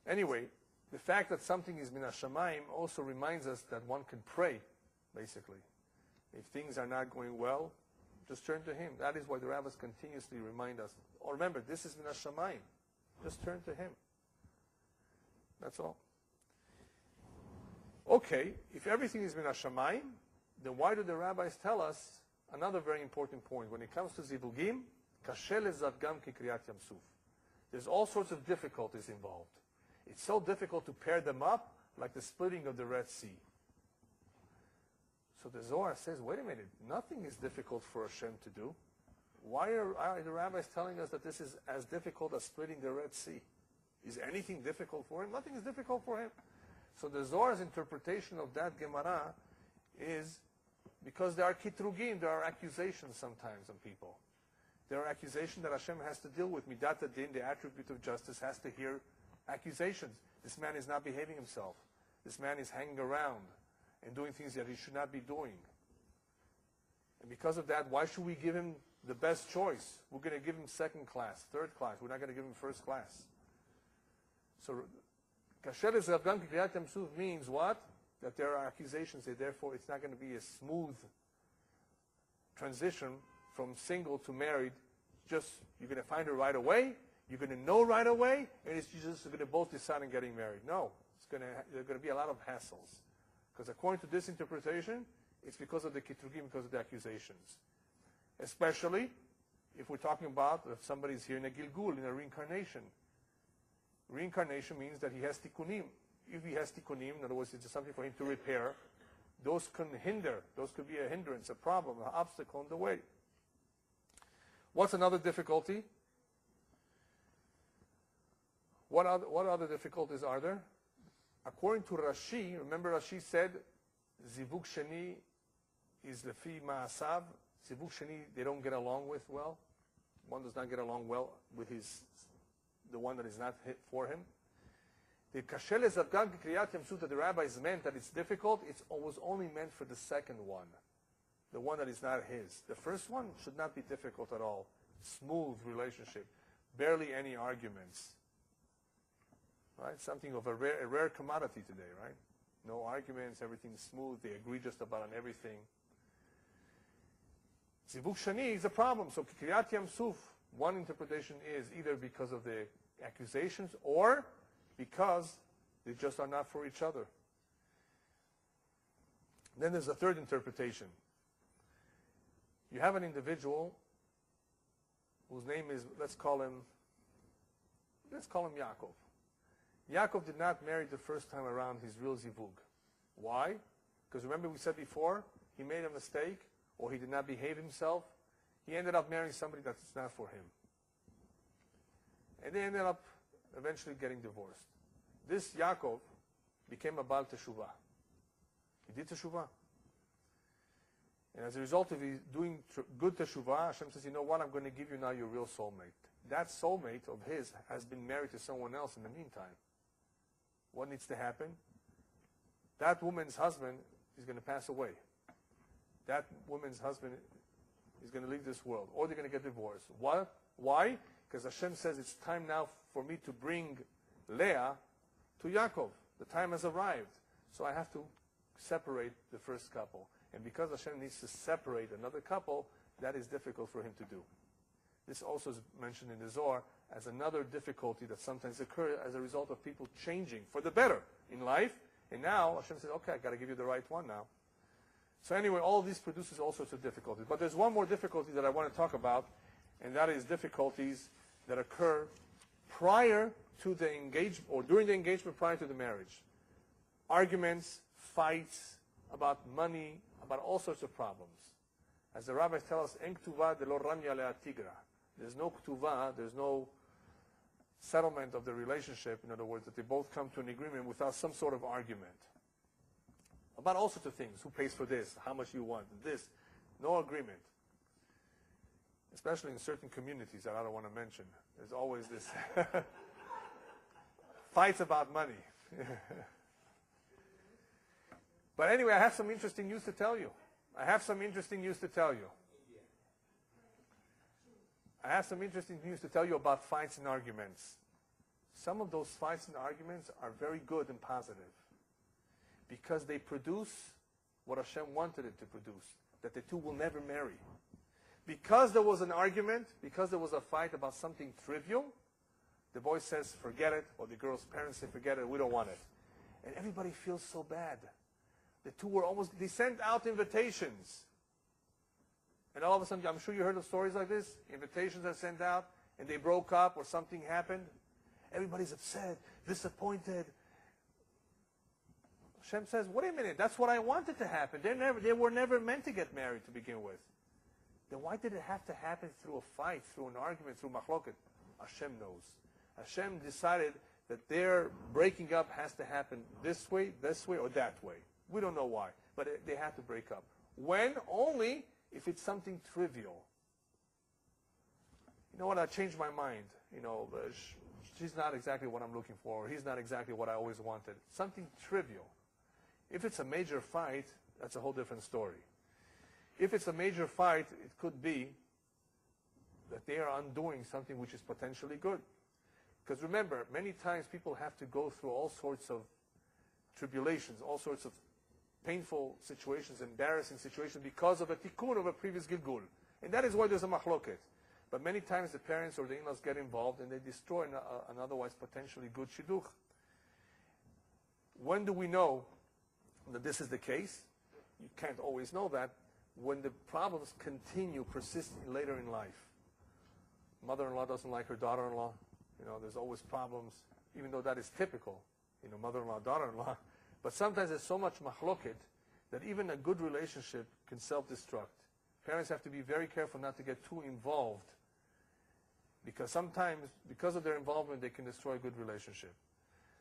S1: Anyway, the fact that something is min hashamayim also reminds us that one can pray, basically. If things are not going well, just turn to him. That is why the rabbis continuously remind us. Oh, remember, this is min hashamayim. Just turn to him. That's all. Okay, if everything is min hashamayim, then why do the rabbis tell us another very important point? When it comes to zivugim, kasher lezadgam ki kriyat yam suf. There's all sorts of difficulties involved. It's so difficult to pair them up, like the splitting of the Red Sea. So the Zohar says, wait a minute, nothing is difficult for Hashem to do. Why are the rabbis telling us that this is as difficult as splitting the Red Sea? Is anything difficult for him? Nothing is difficult for him. So the Zohar's interpretation of that Gemara is because there are kitrugim, there are accusations sometimes on people. There are accusations that Hashem has to deal with. Midat hadin, the attribute of justice, has to hear accusations. This man is not behaving himself. This man is hanging around and doing things that he should not be doing. And because of that, why should we give him the best choice? We're going to give him 2nd class, 3rd class. We're not going to give him 1st class. So, kasher lezadgam ki kriyat yam suf means what? That there are accusations, and therefore it's not going to be a smooth transition from single to married. Just, you're going to find her right away, you're going to know right away, and it's just going to both decide on getting married. No, there are going to be a lot of hassles. Because according to this interpretation, it's because of the kitrugim, because of the accusations. Especially if we're talking about if somebody's here in a gilgul, in a reincarnation. Reincarnation means that he has tikkunim. If he has tikkunim, in other words, it's something for him to repair, those can hinder, those could be a hindrance, a problem, an obstacle in the way. What's another difficulty? What other difficulties are there? According to Rashi, remember Rashi said, Zivug Sheni is lefi ma'asav. Zivug Sheni, they don't get along with well. One does not get along well with the one that is not hit for him. The kashel ezavgag kriyat yamsut that the rabbis meant that it's difficult, it was only meant for the second one, the one that is not his. The first one should not be difficult at all. Smooth relationship, barely any arguments. Right? Something of a rare commodity today, right? No arguments, everything's smooth, they agree just about on everything. Zivug Shani is a problem. So Kriyat Yamsuf, one interpretation is either because of the accusations or because they just are not for each other. Then there's a third interpretation. You have an individual whose name is, let's call him Yaakov. Yaakov did not marry the first time around his real zivug. Why? Because remember we said before, he made a mistake, or he did not behave himself. He ended up marrying somebody that's not for him. And they ended up eventually getting divorced. This Yaakov became a Baal Teshuvah. He did Teshuvah. And as a result of his doing good Teshuvah, Hashem says, you know what, I'm going to give you now your real soulmate. That soulmate of his has been married to someone else in the meantime. What needs to happen? That woman's husband is going to pass away. That woman's husband is going to leave this world, or they're going to get divorced. What? Why? Because Hashem says it's time now for me to bring Leah to Yaakov. The time has arrived. So I have to separate the first couple. And because Hashem needs to separate another couple, that is difficult for him to do. This also is mentioned in the Zohar as another difficulty that sometimes occurs as a result of people changing for the better in life. And now Hashem says, okay, I've got to give you the right one now. So anyway, all of this produces all sorts of difficulties. But there's one more difficulty that I want to talk about, and that is difficulties that occur prior to the engagement, or during the engagement prior to the marriage. Arguments, fights about money, about all sorts of problems. As the rabbis tell us, En k'tuva de lo ramya le'a tigra. There's no k'tuva, there's no settlement of the relationship, in other words, that they both come to an agreement without some sort of argument. About all sorts of things. Who pays for this? How much you want? This. No agreement. Especially in certain communities that I don't want to mention. There's always this fights about money. But anyway, I have some interesting news to tell you. I have some interesting news to tell you about fights and arguments. Some of those fights and arguments are very good and positive because they produce what Hashem wanted it to produce, that the two will never marry. Because there was an argument, because there was a fight about something trivial, the boy says, forget it, or the girl's parents say, forget it, we don't want it. And everybody feels so bad. The two were they sent out invitations. And all of a sudden, I'm sure you heard of stories like this. Invitations are sent out, and they broke up, or something happened. Everybody's upset, disappointed. Hashem says, wait a minute, that's what I wanted to happen. They were never meant to get married to begin with. Then why did it have to happen through a fight, through an argument, through machloket? Hashem knows. Hashem decided that their breaking up has to happen this way, or that way. We don't know why, but they have to break up. When? Only if it's something trivial. You know what? I changed my mind. She's not exactly what I'm looking for, or he's not exactly what I always wanted. Something trivial. If it's a major fight, that's a whole different story. If it's a major fight, it could be that they are undoing something which is potentially good. Because remember, many times people have to go through all sorts of tribulations, all sorts of painful situations, embarrassing situations because of a tikkun of a previous gilgul. And that is why there's a machloket. But many times the parents or the in-laws get involved and they destroy an otherwise potentially good shidduch. When do we know that this is the case? You can't always know that. When the problems continue, persist later in life. Mother-in-law doesn't like her daughter-in-law. There's always problems, even though that is typical. Mother-in-law, daughter-in-law. But sometimes there's so much machloket that even a good relationship can self-destruct. Parents have to be very careful not to get too involved, because sometimes, because of their involvement, they can destroy a good relationship.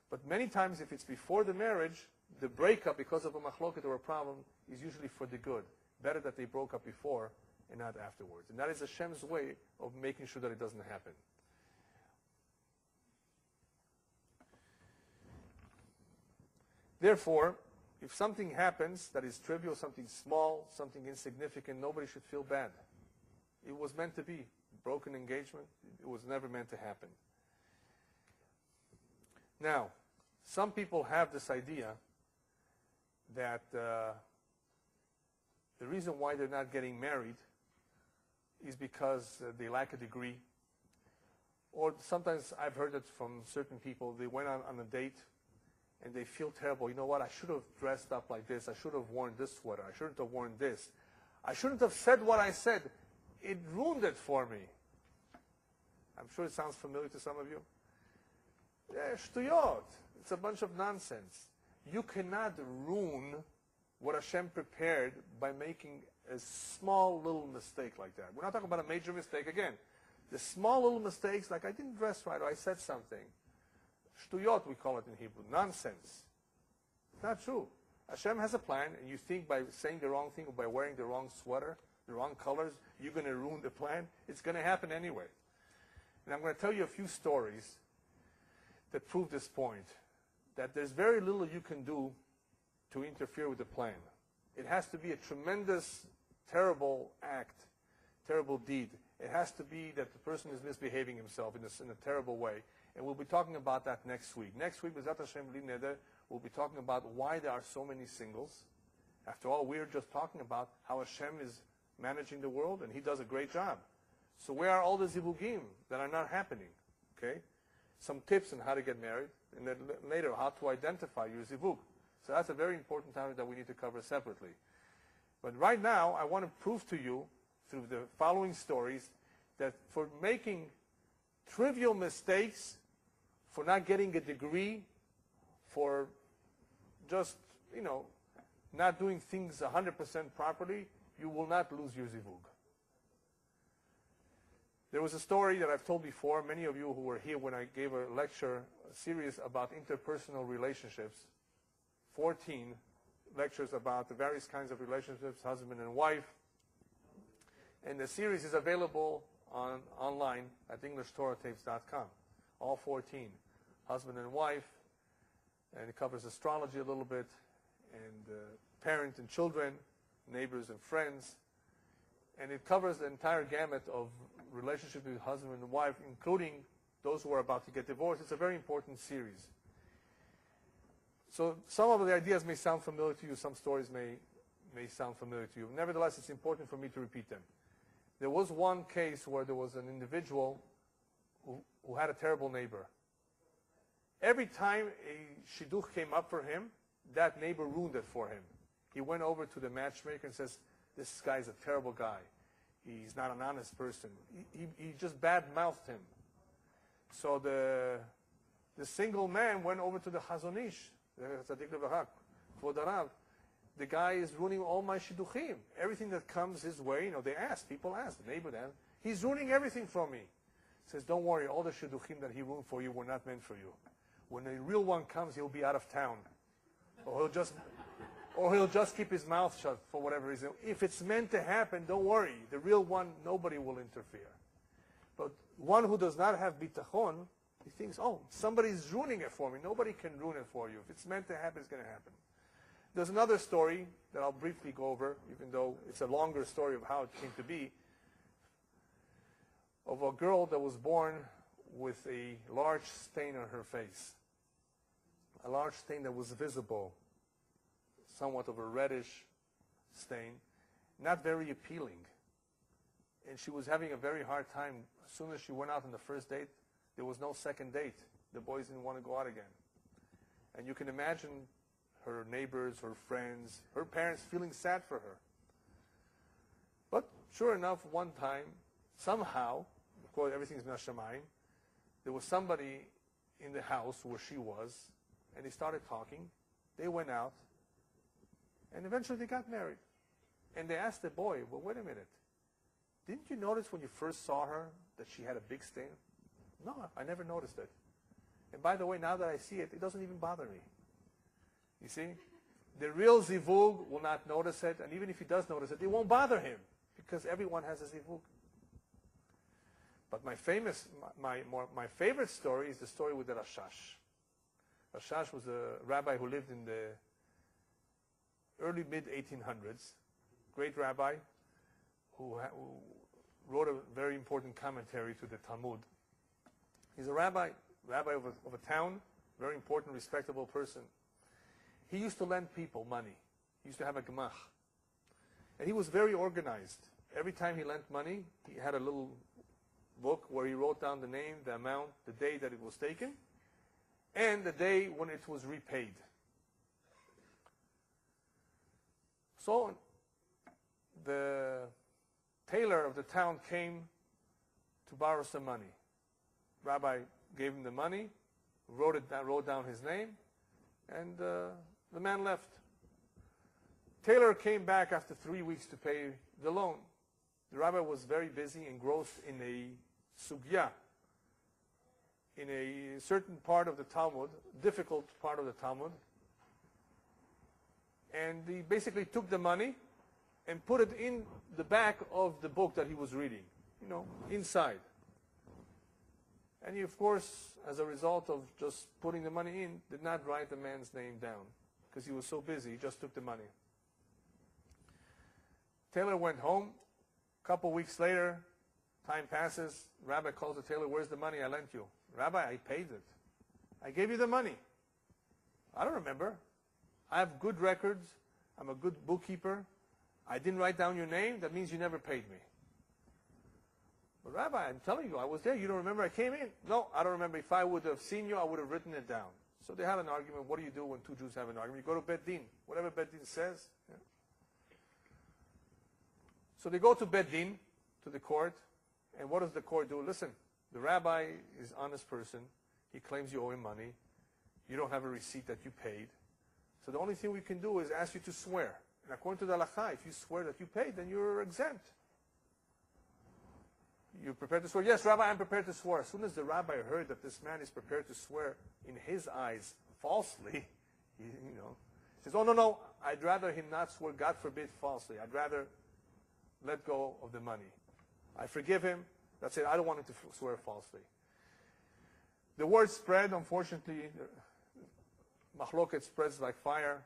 S1: But many times, if it's before the marriage, the breakup because of a machloket or a problem is usually for the good. Better that they broke up before and not afterwards. And that is Hashem's way of making sure that it doesn't happen. Therefore, if something happens that is trivial, something small, something insignificant, nobody should feel bad. It was meant to be. Broken engagement, it was never meant to happen. Now, some people have this idea that the reason why they're not getting married is because they lack a degree. Or sometimes I've heard it from certain people, they went on a date and they feel terrible. You know what, I should have dressed up like this. I should have worn this sweater. I shouldn't have worn this. I shouldn't have said what I said. It ruined it for me. I'm sure it sounds familiar to some of you. Shtuyot. It's a bunch of nonsense. You cannot ruin what Hashem prepared by making a small little mistake like that. We're not talking about a major mistake. Again, the small little mistakes, like I didn't dress right or I said something. Shtuyot, we call it in Hebrew. Nonsense. It's not true. Hashem has a plan, and you think by saying the wrong thing or by wearing the wrong sweater, the wrong colors, you're going to ruin the plan. It's going to happen anyway. And I'm going to tell you a few stories that prove this point, that there's very little you can do to interfere with the plan. It has to be a tremendous, terrible act, terrible deed. It has to be that the person is misbehaving himself in a terrible way. And we'll be talking about that next week. Next week, B'ezrat Hashem Bli Neder, we'll be talking about why there are so many singles. After all, we're just talking about how Hashem is managing the world, and He does a great job. So where are all the zivugim that are not happening? Okay? Some tips on how to get married, and then later how to identify your zivug. So that's a very important topic that we need to cover separately. But right now, I want to prove to you, through the following stories, that for making trivial mistakes, for not getting a degree, for just, not doing things 100% properly, you will not lose your zivug. There was a story that I've told before. Many of you who were here when I gave a lecture, a series about interpersonal relationships, 14 lectures about the various kinds of relationships, husband and wife. And the series is available online at EnglishTorahTapes.com. All 14, husband and wife, and it covers astrology a little bit, and parent and children, neighbors and friends, and it covers the entire gamut of relationships with husband and wife, including those who are about to get divorced. It's a very important series. So some of the ideas may sound familiar to you, some stories may sound familiar to you. Nevertheless, it's important for me to repeat them. There was one case where there was an individual who had a terrible neighbor. Every time a shidduch came up for him, that neighbor ruined it for him. He went over to the matchmaker and says, this guy's a terrible guy. He's not an honest person. He just bad-mouthed him. So the single man went over to the Chazon Ish, the Tzaddik Levachak, Kvod Harav. The guy is ruining all my shidduchim. Everything that comes his way, people ask, the neighbor asked, he's ruining everything from me. He says, don't worry, all the shidduchim that he ruined for you were not meant for you. When the real one comes, he'll be out of town. Or he'll just keep his mouth shut for whatever reason. If it's meant to happen, don't worry. The real one, nobody will interfere. But one who does not have bitachon, he thinks, somebody's ruining it for me. Nobody can ruin it for you. If it's meant to happen, it's going to happen. There's another story that I'll briefly go over, even though it's a longer story of how it came to be, of a girl that was born with a large stain on her face. A large stain that was visible, somewhat of a reddish stain, not very appealing. And she was having a very hard time. As soon as she went out on the first date, there was no second date. The boys didn't want to go out again. And you can imagine her neighbors, her friends, her parents feeling sad for her. But sure enough, one time, somehow, of course everything's min hashamayim, there was somebody in the house where she was, and they started talking. They went out, And eventually they got married. And they asked the boy, well, wait a minute. Didn't you notice when you first saw her that she had a big stain? No, I never noticed it. And by the way, now that I see it, it doesn't even bother me. You see? The real zivug will not notice it, and even if he does notice it, it won't bother him, because everyone has a zivug. But my favorite story is the story with the Rashash. Rashash was a rabbi who lived in the early mid-1800s, great rabbi who wrote a very important commentary to the Talmud. He's a rabbi of a town, very important, respectable person. He used to lend people money. He used to have a gemach. And he was very organized. Every time he lent money, he had a little book where he wrote down the name, the amount, the day that it was taken, and the day when it was repaid. So the tailor of the town came to borrow some money. Rabbi gave him the money, wrote down his name, and the man left. Tailor came back after 3 weeks to pay the loan. The rabbi was very busy, engrossed in a sugya, in a certain part of the Talmud, difficult part of the Talmud. And he basically took the money and put it in the back of the book that he was reading, inside. And he, of course, as a result of just putting the money in, did not write the man's name down because he was so busy, he just took the money. Tailor went home. A couple weeks later, time passes, Rabbi calls the tailor, where's the money I lent you? Rabbi, I paid it. I gave you the money. I don't remember. I have good records. I'm a good bookkeeper. I didn't write down your name. That means you never paid me. But Rabbi, I'm telling you, I was there. You don't remember I came in? No, I don't remember. If I would have seen you, I would have written it down. So they had an argument. What do you do when two Jews have an argument? You go to Bet Din. Whatever Bet Din says. Yeah. So they go to Bet Din, to the court. And what does the court do? Listen, the rabbi is an honest person. He claims you owe him money. You don't have a receipt that you paid. So the only thing we can do is ask you to swear. And according to the halakha, if you swear that you paid, then you're exempt. You're prepared to swear? Yes, Rabbi, I'm prepared to swear. As soon as the rabbi heard that this man is prepared to swear in his eyes falsely, he says, oh, no, I'd rather him not swear, God forbid, falsely. I'd rather let go of the money. I forgive him. That's it. I don't want him to swear falsely. The word spread, unfortunately. Machloket spreads like fire,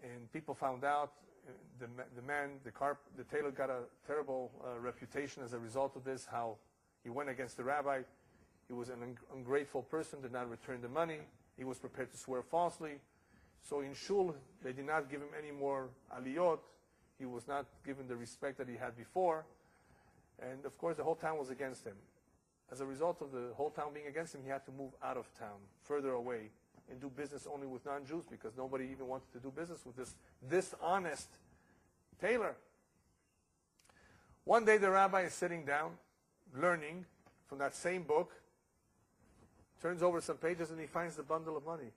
S1: and people found out. The tailor got a terrible reputation as a result of this, how he went against the rabbi. He was an ungrateful person, did not return the money. He was prepared to swear falsely. So in shul, they did not give him any more aliyot. He was not given the respect that he had before. And of course, the whole town was against him. As a result of the whole town being against him, he had to move out of town, further away, and do business only with non-Jews, because nobody even wanted to do business with this dishonest tailor. One day the rabbi is sitting down, learning from that same book, turns over some pages, and he finds the bundle of money.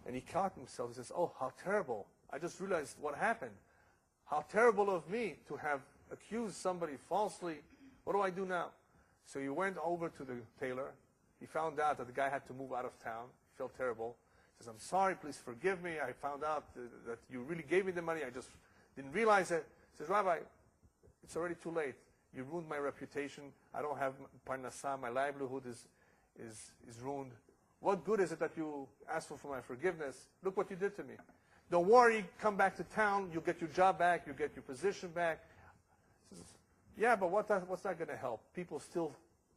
S1: And he caught himself. He says, oh, how terrible. I just realized what happened. How terrible of me to have accused somebody falsely. What do I do now? So he went over to the tailor. He found out that the guy had to move out of town. He felt terrible. He says, I'm sorry, please forgive me. I found out that you really gave me the money. I just didn't realize it. He says, Rabbi, it's already too late. You ruined my reputation. I don't have parnassah. My livelihood is ruined. What good is it that you asked for my forgiveness? Look what you did to me. Don't worry, come back to town. You'll get your job back. You'll get your position back. He says, yeah, but what's that going to help? People still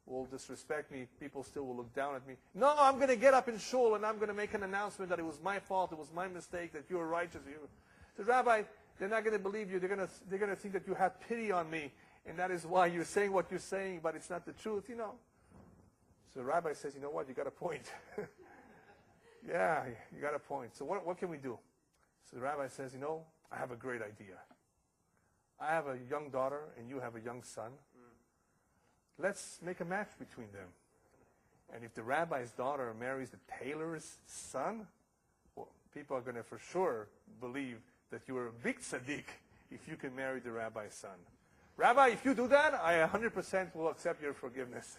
S1: will disrespect me. People still will look down at me. No, I'm going to get up in shul and I'm going to make an announcement that it was my fault. It was my mistake, that you were righteous. So, Rabbi, they're not going to believe you. They're going to think that you had pity on me, and that is why you're saying what you're saying, but it's not the truth, So the rabbi says, you know what, you got a point. Yeah, you got a point. So what can we do? So the rabbi says, I have a great idea. I have a young daughter, and you have a young son. Let's make a match between them. And if the rabbi's daughter marries the tailor's son, well, people are going to for sure believe that you are a big tzaddik if you can marry the rabbi's son. Rabbi, if you do that, I 100% will accept your forgiveness.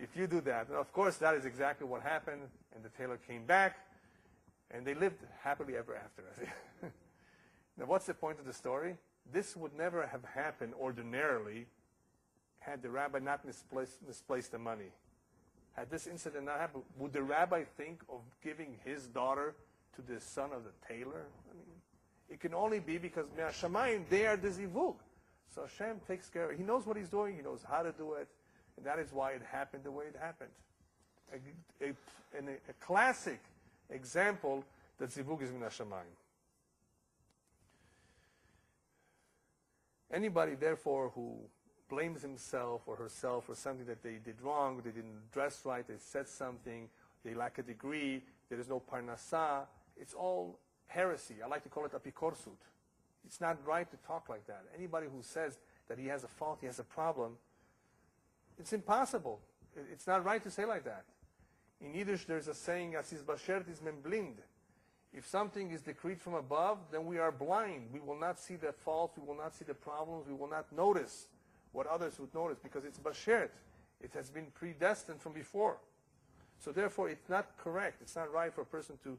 S1: If you do that. And of course, that is exactly what happened, and the tailor came back, and they lived happily ever after. Now, what's the point of the story? This would never have happened ordinarily had the rabbi not misplaced the money. Had this incident not happened, would the rabbi think of giving his daughter to the son of the tailor? I mean, it can only be because Me'ashamayim, they are the zivug. So Hashem takes care of it. He knows what he's doing. He knows how to do it. And that is why it happened the way it happened. A classic example that zivug is Me'ashamayim. Anybody, therefore, who blames himself or herself for something that they did wrong, they didn't dress right, they said something, they lack a degree, there is no parnasah, it's all heresy. I like to call it apikorsut. It's not right to talk like that. Anybody who says that he has a fault, he has a problem, it's impossible. It's not right to say like that. In Yiddish, there's a saying, Asis bashert is men blind. If something is decreed from above, then we are blind. We will not see the faults, we will not see the problems, we will not notice what others would notice, because it's bashert. It has been predestined from before. So therefore, it's not correct. It's not right for a person to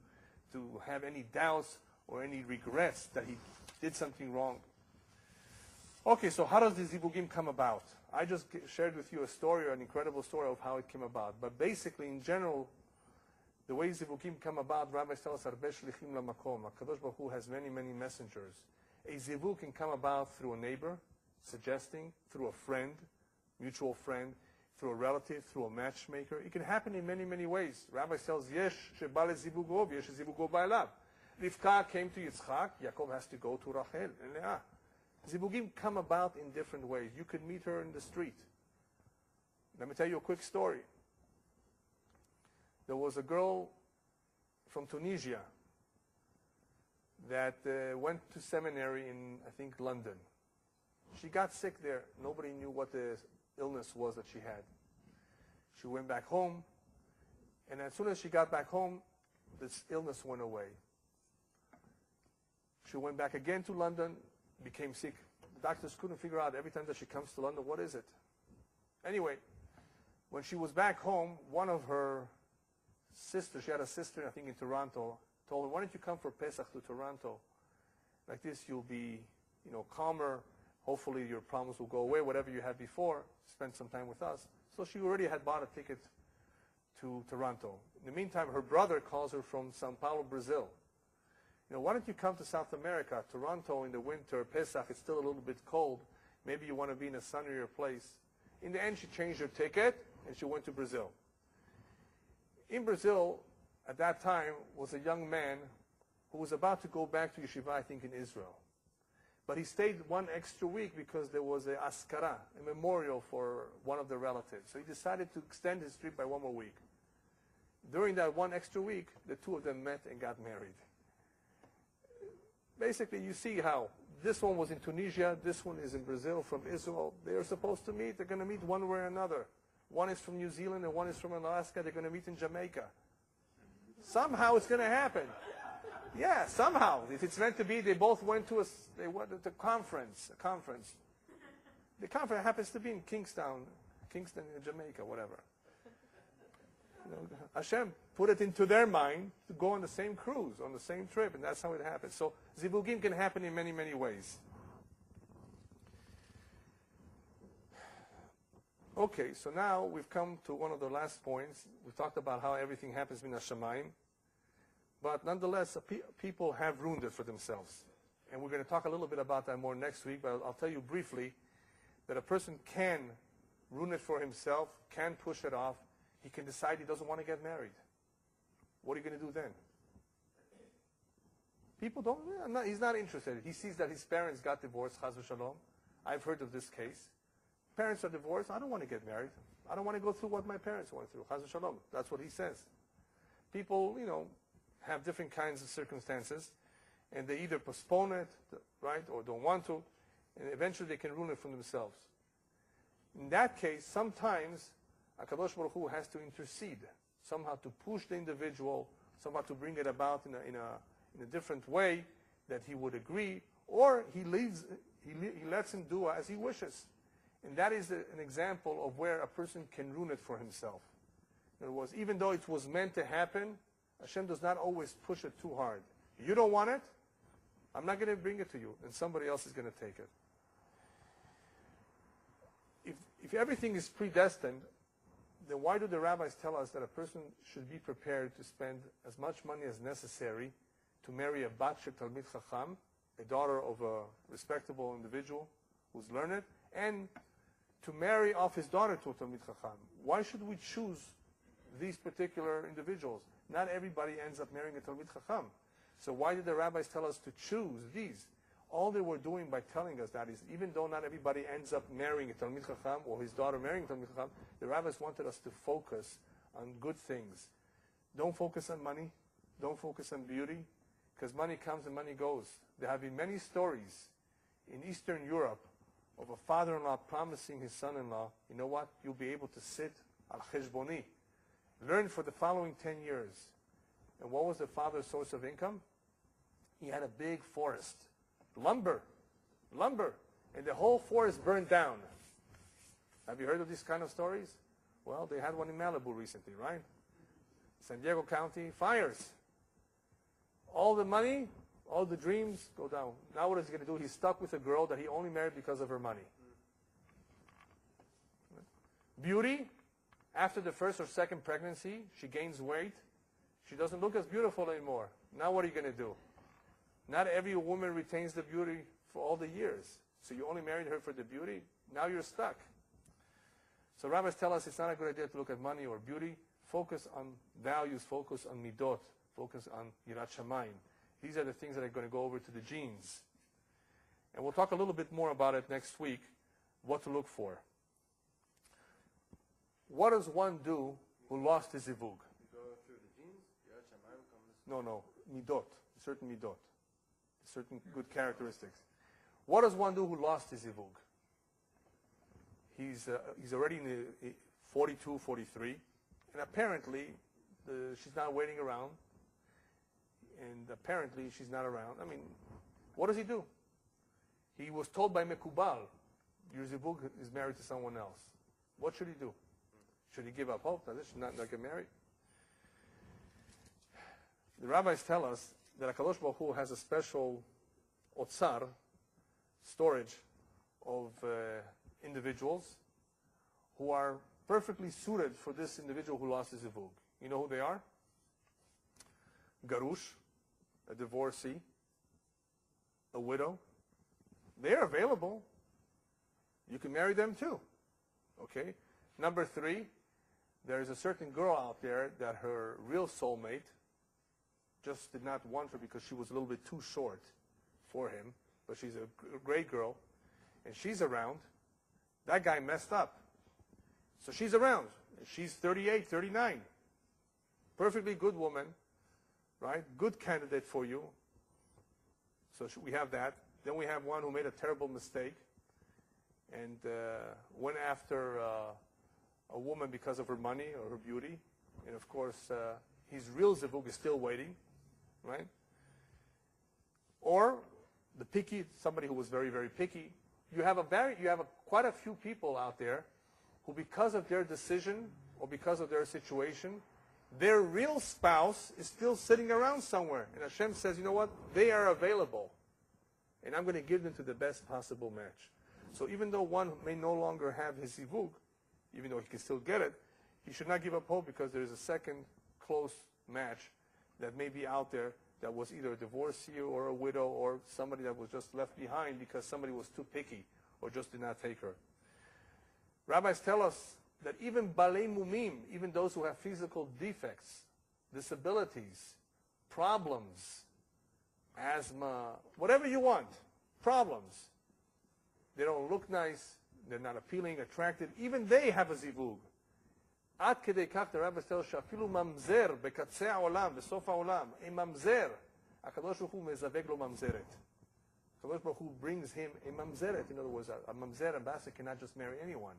S1: have any doubts or any regrets that he did something wrong. Okay, so how does the zivugim come about? I just shared with you a story, an incredible story of how it came about. But basically, in general, the way zivugim come about, rabbis tell us, Arbe shlichim lamakom. HaKadosh Baruch Hu has many, many messengers. A zivug can come about through a neighbor, suggesting, through a friend, mutual friend, through a relative, through a matchmaker. It can happen in many, many ways. Rabbi tells, Yesh sheba lezivugov, yesh zivugo ba'elav. Rivka came to Yitzchak, Yaakov has to go to Rachel and Leah. Zivugim come about in different ways. You could meet her in the street. Let me tell you a quick story. There was a girl from Tunisia that went to seminary in, I think, London. She got sick there. Nobody knew what the illness was that she had. She went back home, and as soon as she got back home, this illness went away. She went back again to London, became sick. The doctors couldn't figure out every time that she comes to London, what is it? Anyway, when she was back home, one of her sisters, she had a sister, I think, in Toronto, told her, why don't you come for Pesach to Toronto? Like this, you'll be, calmer. Hopefully your problems will go away, whatever you had before. Spend some time with us. So she already had bought a ticket to Toronto. In the meantime, her brother calls her from Sao Paulo, Brazil. Why don't you come to South America? Toronto in the winter, Pesach, it's still a little bit cold. Maybe you want to be in a sunnier place. In the end, she changed her ticket, and she went to Brazil. In Brazil, at that time, was a young man who was about to go back to yeshiva, I think, in Israel. But he stayed one extra week because there was a askara, a memorial for one of the relatives. So he decided to extend his trip by one more week. During that one extra week, the two of them met and got married. Basically, you see how this one was in Tunisia, this one is in Brazil, from Israel. They are supposed to meet. They're going to meet one way or another. One is from New Zealand and one is from Alaska. They're going to meet in Jamaica. Somehow it's going to happen. Yeah, somehow. If it's meant to be, they both went to a conference. The conference happens to be in Kingston, Jamaica, whatever. Hashem put it into their mind to go on the same cruise, on the same trip, and that's how it happens. So zivugim can happen in many, many ways. Okay, so now we've come to one of the last points. We talked about how everything happens min hashamayim. But nonetheless, people have ruined it for themselves. And we're going to talk a little bit about that more next week, but I'll tell you briefly that a person can ruin it for himself, can push it off. He can decide he doesn't want to get married. What are you going to do then? People don't, he's not interested. He sees that his parents got divorced, chas v'shalom. I've heard of this case. Parents are divorced, I don't want to get married. I don't want to go through what my parents went through, chas v'shalom. That's what he says. People, have different kinds of circumstances, and they either postpone it, right, or don't want to, and eventually they can ruin it for themselves. In that case, sometimes HaKadosh Baruch Hu has to intercede, somehow to push the individual, somehow to bring it about in a different way, that he would agree, or he lets him do as he wishes. And that is an example of where a person can ruin it for himself. In other words, even though it was meant to happen, Hashem does not always push it too hard. You don't want it, I'm not going to bring it to you, and somebody else is going to take it. If everything is predestined, then why do the rabbis tell us that a person should be prepared to spend as much money as necessary to marry a bat shel talmid chacham, a daughter of a respectable individual who's learned, and to marry off his daughter to a talmid chacham? Why should we choose these particular individuals? Not everybody ends up marrying a talmid chacham. So why did the rabbis tell us to choose these? All they were doing by telling us that is, even though not everybody ends up marrying a talmid chacham or his daughter marrying a talmid chacham, the rabbis wanted us to focus on good things. Don't focus on money. Don't focus on beauty, because money comes and money goes. There have been many stories in Eastern Europe of a father-in-law promising his son-in-law, you know what, you'll be able to sit al cheshboni, learn for the following 10 years. And what was the father's source of income? He had a big forest. Lumber, and the whole forest burned down. Have you heard of these kind of stories? Well, they had one in Malibu recently, right? San Diego County, fires. All the money, all the dreams go down. Now what is he going to do? He's stuck with a girl that he only married because of her money. Beauty, after the first or second pregnancy, she gains weight. She doesn't look as beautiful anymore. Now what are you going to do? Not every woman retains the beauty for all the years. So you only married her for the beauty. Now you're stuck. So rabbis tell us it's not a good idea to look at money or beauty. Focus on values. Focus on midot. Focus on yirat shamayim. These are the things that are going to go over to the genes. And we'll talk a little bit more about it next week, what to look for. What does one do who lost his zivug?
S2: You go through the genes, yirat shamayim comes.
S1: No, midot, certain midot. Certain good characteristics. What does one do who lost his zivug? He's already in the 42, 43, and apparently she's not waiting around, and apparently she's not around. I mean, what does he do? He was told by Mekubal, your zivug is married to someone else. What should he do? Should he give up hope that this should not get married? The rabbis tell us that HaKadosh Baruch Hu has a special otzar, storage of individuals who are perfectly suited for this individual who lost his zivug. You know who they are? Garush, a divorcee, a widow. They're available. You can marry them too. Okay? Number 3, there is a certain girl out there that her real soulmate just did not want her because she was a little bit too short for him, but she's a great girl, and she's around. That guy messed up. So she's around. She's 38, 39. Perfectly good woman, right? Good candidate for you. So we have that. Then we have one who made a terrible mistake and went after a woman because of her money or her beauty. And of course, his real zivug is still waiting. Right? Or the picky, somebody who was very, very picky. You have quite a few people out there who, because of their decision or because of their situation, their real spouse is still sitting around somewhere. And Hashem says, you know what? They are available. And I'm going to give them to the best possible match. So even though one may no longer have his zivug, even though he can still get it, he should not give up hope because there is a second close match that may be out there that was either a divorcee or a widow or somebody that was just left behind because somebody was too picky or just did not take her. Rabbis tell us that even balei mumim, even those who have physical defects, disabilities, problems, asthma, whatever you want, problems. They don't look nice, they're not appealing, attractive, even they have a zivug. עד כדי כך, the rabbis tell us, שאפילו ממזר בקצה העולם, בסוף העולם, a ממזר, הקדוש ברוך הוא מזווג לו ממזרת. הקדוש ברוך הוא brings him a ממזרת. In other words, a ממזר, a bastard, cannot just marry anyone.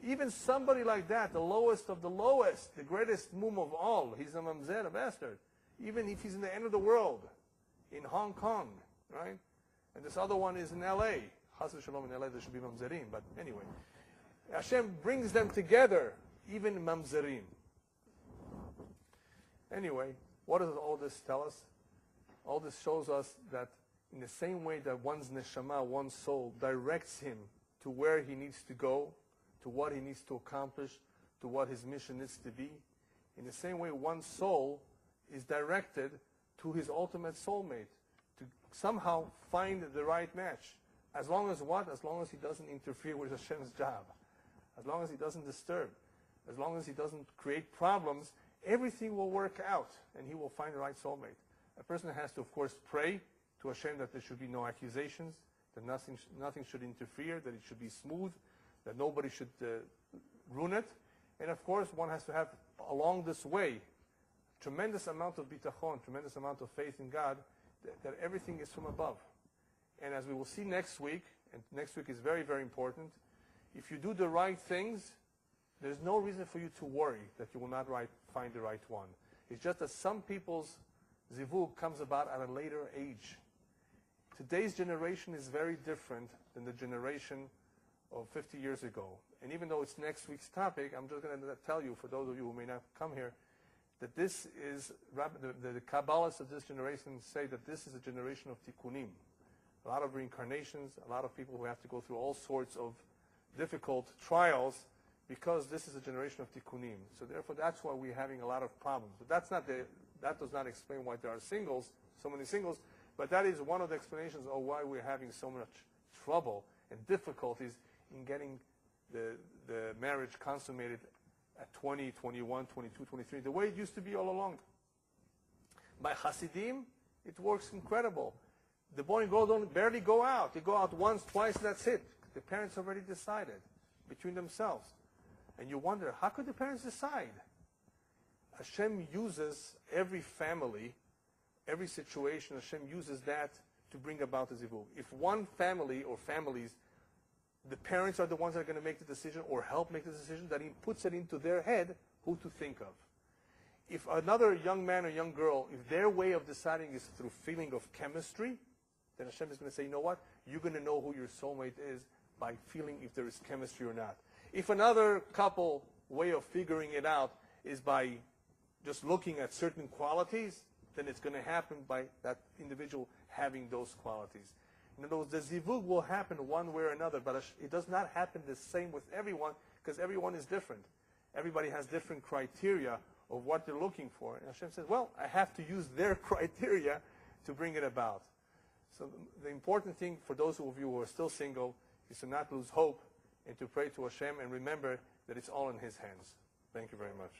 S1: Even somebody like that, the lowest of the lowest, the greatest mum of all, he's a mamzer, a bastard. Even if he's in the end of the world, in Hong Kong, right? And this other one is in L.A. Chas v'shalom, in L.A. there should be mamzerim, but anyway. Hashem brings them together, even mamzerim. Anyway, what does all this tell us? All this shows us that in the same way that one's neshama, one's soul, directs him to where he needs to go, to what he needs to accomplish, to what his mission needs to be, in the same way one's soul is directed to his ultimate soulmate, to somehow find the right match. As long as what? As long as he doesn't interfere with Hashem's job. As long as he doesn't disturb. As long as he doesn't create problems, everything will work out, and he will find the right soulmate. A person has to, of course, pray to Hashem that there should be no accusations, that nothing should interfere, that it should be smooth, that nobody should ruin it. And of course, one has to have, along this way, tremendous amount of bitachon, tremendous amount of faith in God, that everything is from above. And as we will see next week, and next week is very, very important, if you do the right things, there's no reason for you to worry that you will not find the right one. It's just that some people's zivug comes about at a later age. Today's generation is very different than the generation of 50 years ago. And even though it's next week's topic, I'm just going to tell you, for those of you who may not come here, that this is, the Kabbalists of this generation say that this is a generation of tikkunim. A lot of reincarnations, a lot of people who have to go through all sorts of difficult trials, because this is a generation of tikkunim. So therefore, that's why we're having a lot of problems. But that does not explain why there are so many singles, but that is one of the explanations of why we're having so much trouble and difficulties in getting the marriage consummated at 20, 21, 22, 23, the way it used to be all along. By Hasidim, it works incredible. The boy and girl don't barely go out. They go out once, twice, that's it. The parents already decided between themselves. And you wonder, how could the parents decide? Hashem uses every family, every situation, Hashem uses that to bring about the zivug. If one family or families, the parents are the ones that are going to make the decision or help make the decision, that he puts it into their head who to think of. If another young man or young girl, if their way of deciding is through feeling of chemistry, then Hashem is going to say, you know what? You're going to know who your soulmate is by feeling if there is chemistry or not. If another couple way of figuring it out is by just looking at certain qualities, then it's going to happen by that individual having those qualities. In other words, the zivug will happen one way or another, but it does not happen the same with everyone, because everyone is different. Everybody has different criteria of what they're looking for. And Hashem says, well, I have to use their criteria to bring it about. So the important thing for those of you who are still single is to not lose hope and to pray to Hashem and remember that it's all in His hands. Thank you very much.